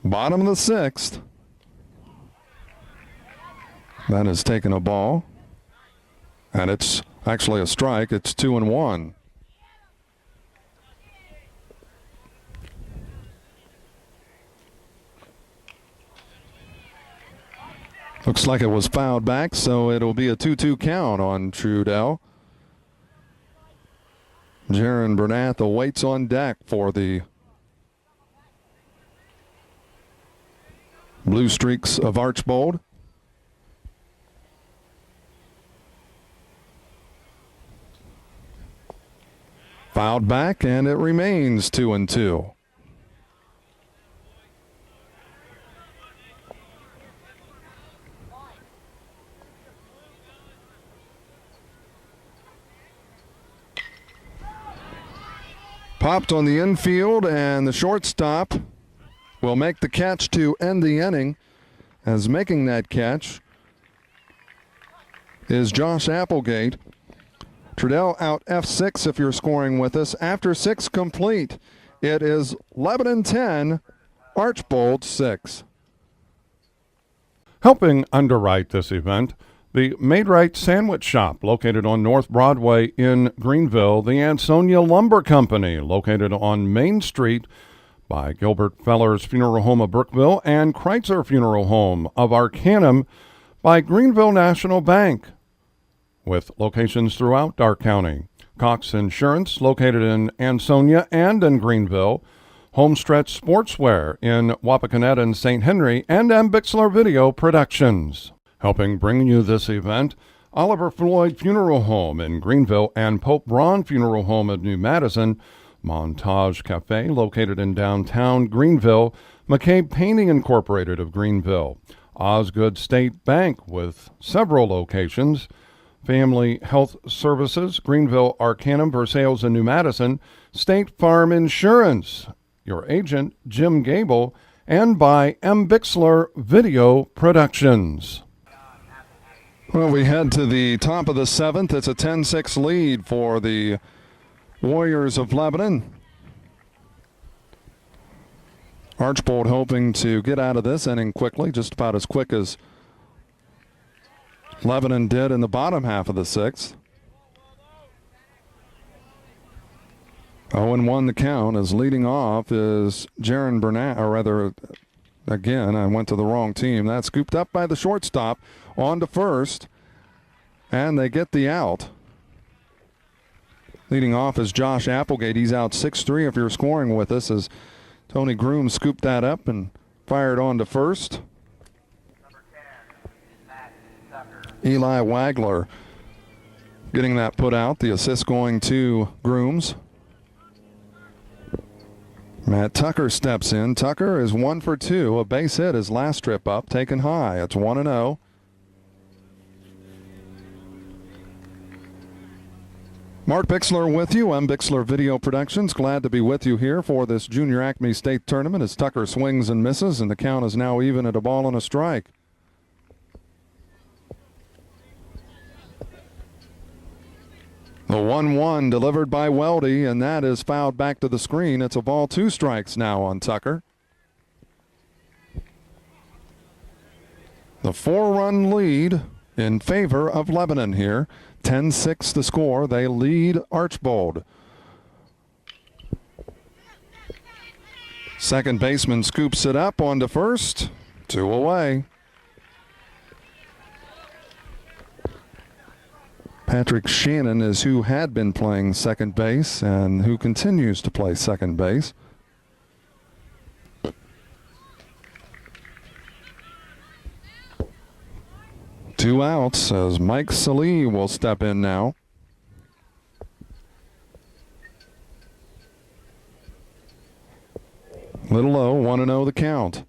Bottom of the sixth. That has taken a ball. And it's actually a strike. It's 2-1. Looks like it was fouled back, so it'll be a 2-2 count on Trudell. Jaron Bernath awaits on deck for the Blue Streaks of Archbold. Fouled back, and it remains 2-2. Popped on the infield, and the shortstop will make the catch to end the inning, as making that catch is Josh Applegate. Trudell out F6 if you're scoring with us. After 6 complete, it is Lebanon 10, Archbold 6. Helping underwrite this event, the Made-Right Sandwich Shop, located on North Broadway in Greenville, the Ansonia Lumber Company, located on Main Street by Gilbert Feller's Funeral Home of Brookville, and Kreitzer Funeral Home of Arcanum by Greenville National Bank, with locations throughout Dark County. Cox Insurance, located in Ansonia and in Greenville, Homestretch Sportswear in Wapakoneta and St. Henry, and Bixler Video Productions. Helping bring you this event, Oliver Floyd Funeral Home in Greenville and Pope Braun Funeral Home of New Madison, Montage Cafe located in downtown Greenville, McCabe Painting Incorporated of Greenville, Osgood State Bank with several locations, Family Health Services, Greenville, Arcanum, Versailles, and New Madison, State Farm Insurance, your agent, Jim Gable, and by Bixler Video Productions. Well, we head to the top of the 7th. It's a 10-6 lead for the Warriors of Lebanon. Archbold hoping to get out of this inning quickly, just about as quick as Lebanon did in the bottom half of the 6th. 0-1 the count, as leading off is Jaron Burnett, or rather, again, I went to the wrong team. That's scooped up by the shortstop on to first, and they get the out. Leading off is Josh Applegate. He's out 6-3 if you're scoring with us, as Tony Groom scooped that up and fired on to first. Number 10, Matt Tucker. Eli Wagler getting that put out. The assist going to Grooms. Matt Tucker steps in. Tucker is 1 for 2. A base hit his last trip up, taken high. It's 1-0. Mark Bixler with you. I'm Bixler Video Productions. Glad to be with you here for this Junior Acme State Tournament as Tucker swings and misses, and the count is now even at a ball and a strike. The 1-1 delivered by Weldy, and that is fouled back to the screen. It's a ball, 2 strikes now on Tucker. The 4-run lead in favor of Lebanon here. 10-6 the score. They lead Archbold. Second baseman scoops it up onto first. 2 away. Patrick Shannon is who had been playing second base and who continues to play second base. Two outs as Mike Salee will step in now. Little low, 1-0 the count.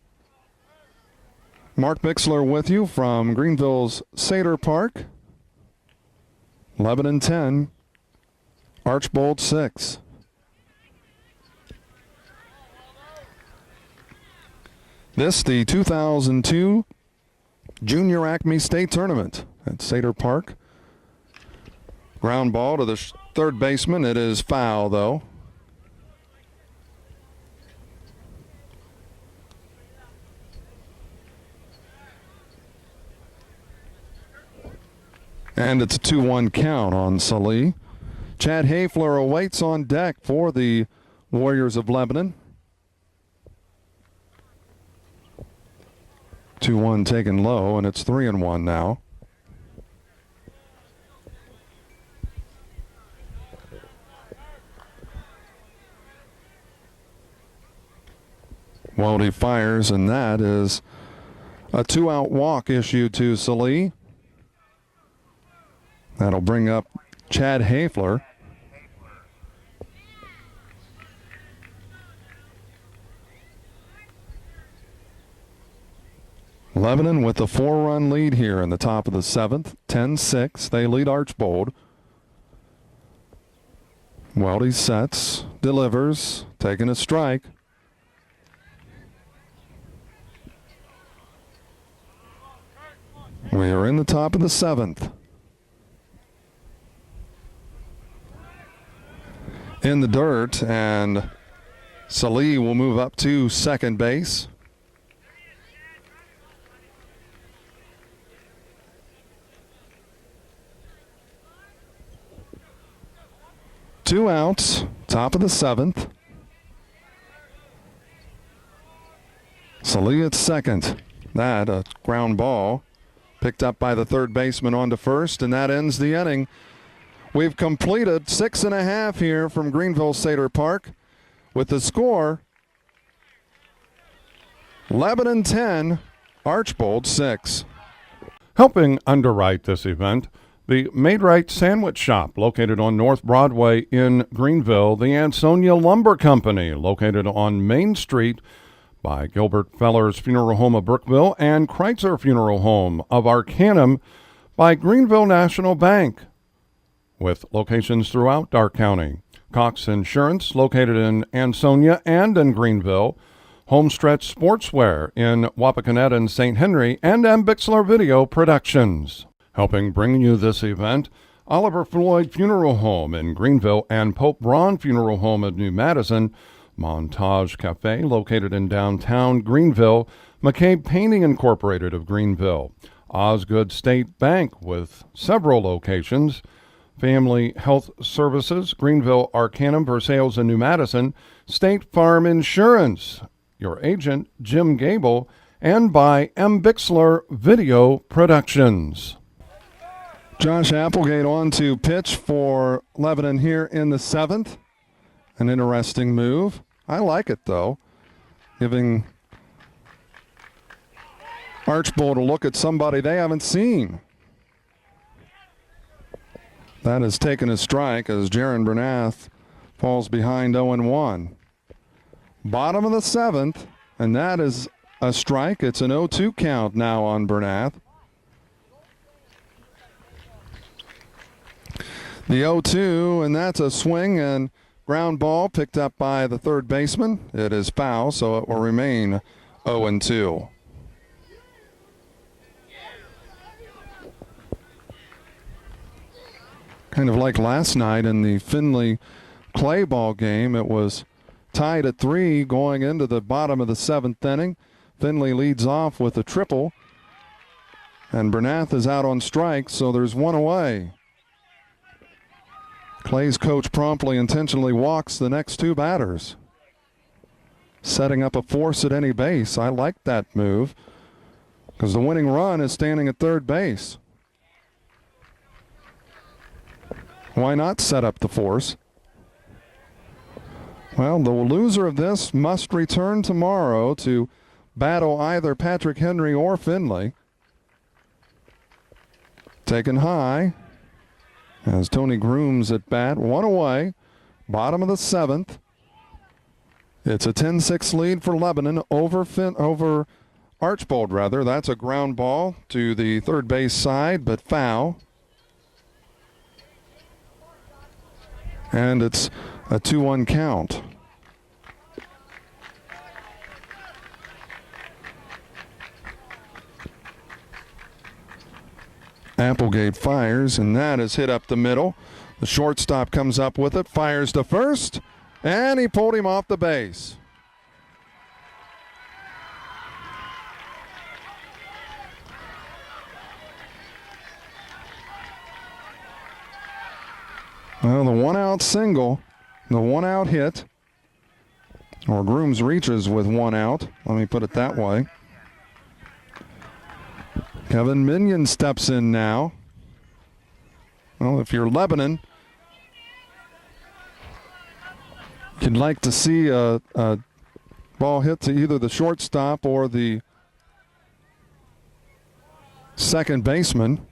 Mark Bixler with you from Greenville's Seder Park. Lebanon 10, Archbold 6. This the 2002 Junior Acme State Tournament at Seder Park. Ground ball to the third baseman. It is foul, though. And it's a 2-1 count on Salee. Chad Hafler awaits on deck for the Warriors of Lebanon. 2-1 taken low, and it's 3-1 now. Weldy fires, and that is a 2-out walk issued to Salee. That'll bring up Chad Hafler. Lebanon with the 4-run lead here in the top of the 7th. 10-6. They lead Archbold. Weldy sets. delivers, taking a strike. We are in the top of the 7th. In the dirt, and Salih will move up to second base. Two outs, top of the 7th. Salih at second. That a ground ball picked up by the third baseman onto first, and that ends the inning. We've completed 6.5 here from Greenville Sater Park with the score Lebanon 10, Archbold 6. Helping underwrite this event, the Made-Right Sandwich Shop, located on North Broadway in Greenville, the Ansonia Lumber Company, located on Main Street by Gilbert Feller's Funeral Home of Brookville, and Kreitzer Funeral Home of Arcanum by Greenville National Bank, with locations throughout Darke County. Cox Insurance, located in Ansonia and in Greenville, Homestretch Sportswear in Wapakoneta and St. Henry, and Bixler Video Productions. Helping bring you this event, Oliver Floyd Funeral Home in Greenville and Pope Braun Funeral Home of New Madison, Montage Cafe, located in downtown Greenville, McCabe Painting Incorporated of Greenville, Osgood State Bank with several locations, Family Health Services, Greenville, Arcanum, Versailles, and New Madison, State Farm Insurance, your agent, Jim Gable, and by Bixler Video Productions. Josh Applegate on to pitch for Lebanon here in the 7th. An interesting move. I like it, though, giving Archbold a look at somebody they haven't seen. That has taken a strike as Jaron Bernath falls behind 0-1. Bottom of the 7th, and that is a strike. It's an 0-2 count now on Bernath. The 0-2, and that's a swing and ground ball picked up by the third baseman. It is foul, so it will remain 0-2. Kind of like last night in the Findlay Clay ball game, it was tied at 3 going into the bottom of the 7th inning. Findlay leads off with a triple, and Bernath is out on strike, so there's one away. Clay's coach promptly intentionally walks the next two batters, setting up a force at any base. I like that move because the winning run is standing at third base. Why not set up the force? Well, the loser of this must return tomorrow to battle either Patrick Henry or Findlay. Taken high as Tony Grooms at bat, one away, bottom of the 7th. It's a 10-6 lead for Lebanon over Archbold, rather. That's a ground ball to the third base side, but foul. And it's a 2-1 count. Applegate fires, and that is hit up the middle. The shortstop comes up with it, fires to first, and he pulled him off the base. Well, the one-out single, the one-out hit, or Grooms reaches with one out. Let me put it that way. Kevin Minion steps in now. Well, if you're Lebanon, you'd like to see a ball hit to either the shortstop or the second baseman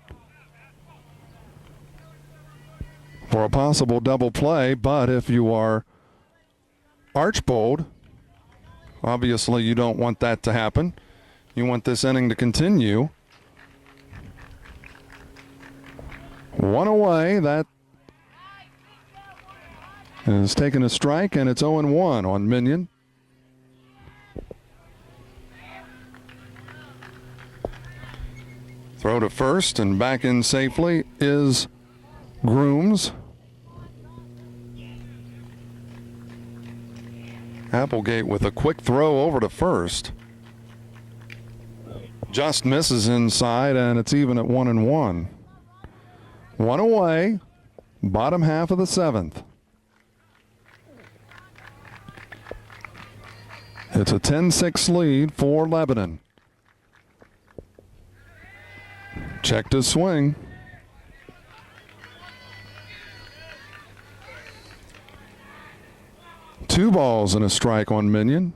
for a possible double play. But if you are Archbold, obviously you don't want that to happen. You want this inning to continue. One away. That Is taking a strike, and it's 0-1 on Minion. Throw to first and back in safely is Grooms. Applegate with a quick throw over to first. Just misses inside, and it's even at 1-1. One away, bottom half of the 7th. It's a 10-6 lead for Lebanon. Check to swing. Two balls and a strike on Minion.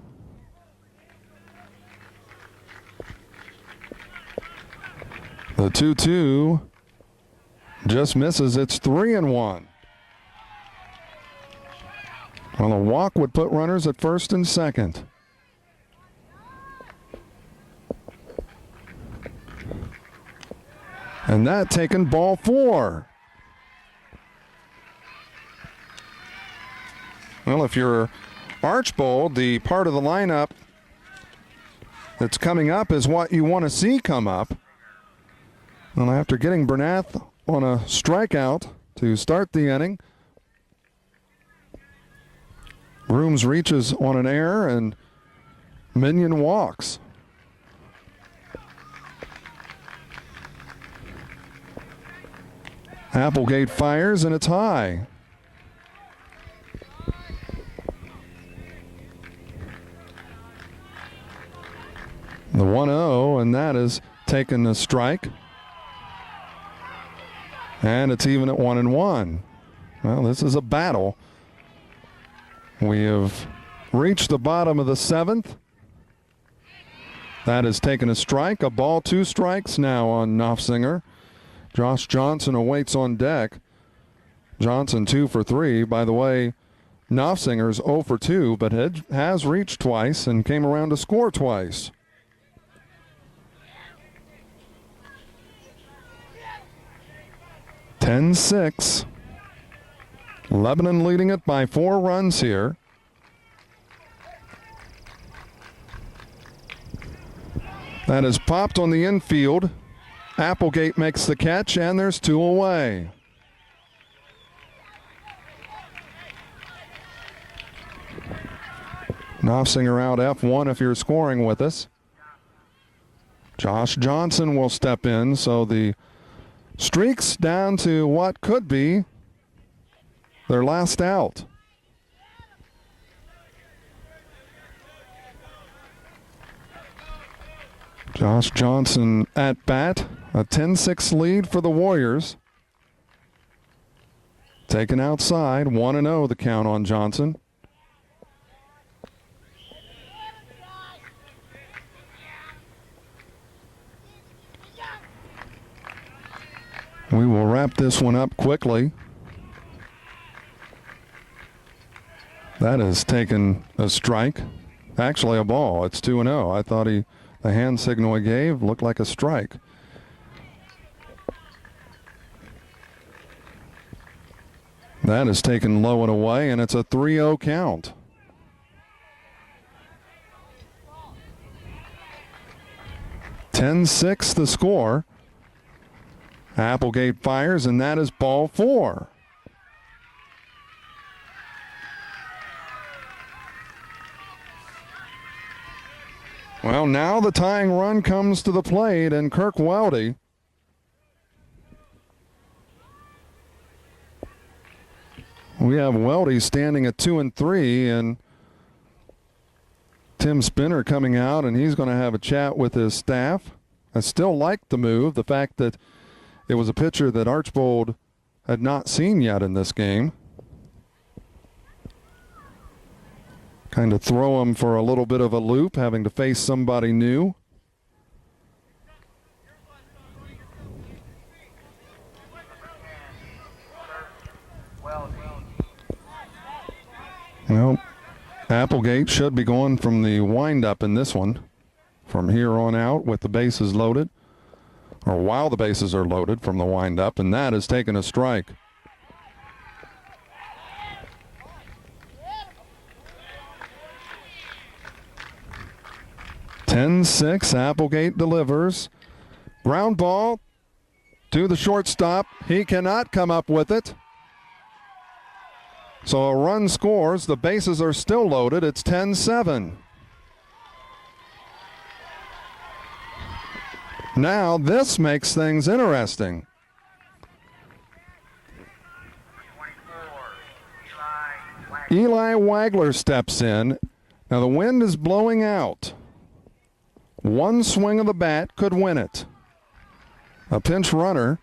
The 2-2 just misses. It's 3-1. Well, a walk would put runners at first and second. And that taken ball 4. Well, if you're Archbold, the part of the lineup that's coming up is what you want to see come up. Well, after getting Bernath on a strikeout to start the inning, Grooms reaches on an error and Minion walks. Applegate fires and it's high. The 1-0, and that is taken a strike. And it's even at 1-1. Well, this is a battle. We have reached the bottom of the 7th. That has taken a strike. A ball, 2 strikes now on Knopfsinger. Josh Johnson awaits on deck. Johnson 2 for 3. By the way, Knopfsinger's 0 for 2, but has reached twice and came around to score twice. (10-6). Lebanon leading it by 4 runs here. That is popped on the infield. Applegate makes the catch, and there's 2 away. Knopfsinger out F1 if you're scoring with us. Josh Johnson will step in, so the Streaks down to what could be their last out. Josh Johnson at bat. A 10-6 lead for the Warriors. Taken outside. 1-0 the count on Johnson. We will wrap this one up quickly. That has taken a strike. Actually a ball. It's 2-0. I thought the hand signal he gave looked like a strike. That is taken low and away, and it's a 3-0 count. (10-6) the score. Applegate fires, and that is ball 4. Well, now the tying run comes to the plate, and Kirk Weldy we have Weldy standing at 2-3, and Tim Spinner coming out, and he's going to have a chat with his staff. I still like the move, the fact that it was a pitcher that Archbold had not seen yet in this game. Kind of throw him for a little bit of a loop, having to face somebody new. Well, Applegate should be going from the windup in this one from here on out with the bases loaded, or while the bases are loaded from the windup, and that has taken a strike. 10-6, Applegate delivers. Ground ball to the shortstop. He cannot come up with it. So a run scores. The bases are still loaded. It's 10-7. Now this makes things interesting. 24, Eli Wagler steps in. Now the wind is blowing out. One swing of the bat could win it. A pinch runner.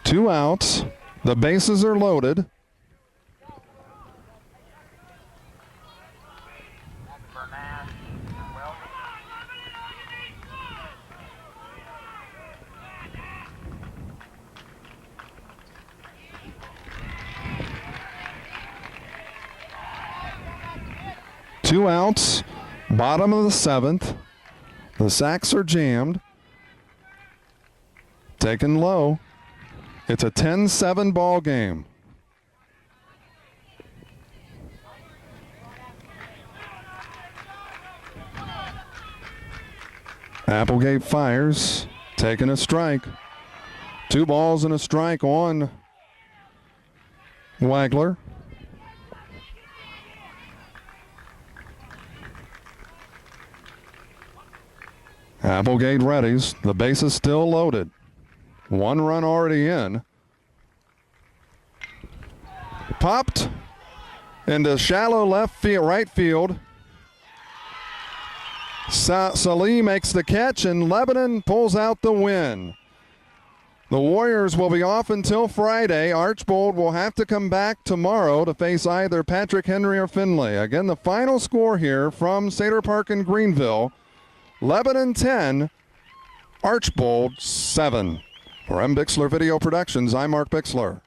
Two outs. The bases are loaded. Bernard, Welby, Two outs. Bottom of the seventh. The sacks are jammed. Taken low. It's a 10-7 ball game. Applegate fires, taking a strike. 2 balls and a strike on Wagler. Applegate readies. The base is still loaded. 1 run already in. Popped into shallow left field, right field. Salih makes the catch, and Lebanon pulls out the win. The Warriors will be off until Friday. Archbold will have to come back tomorrow to face either Patrick Henry or Finley. Again, the final score here from Cedar Park in Greenville, Lebanon 10, Archbold 7. For M. Bixler Video Productions, I'm Mark Bixler.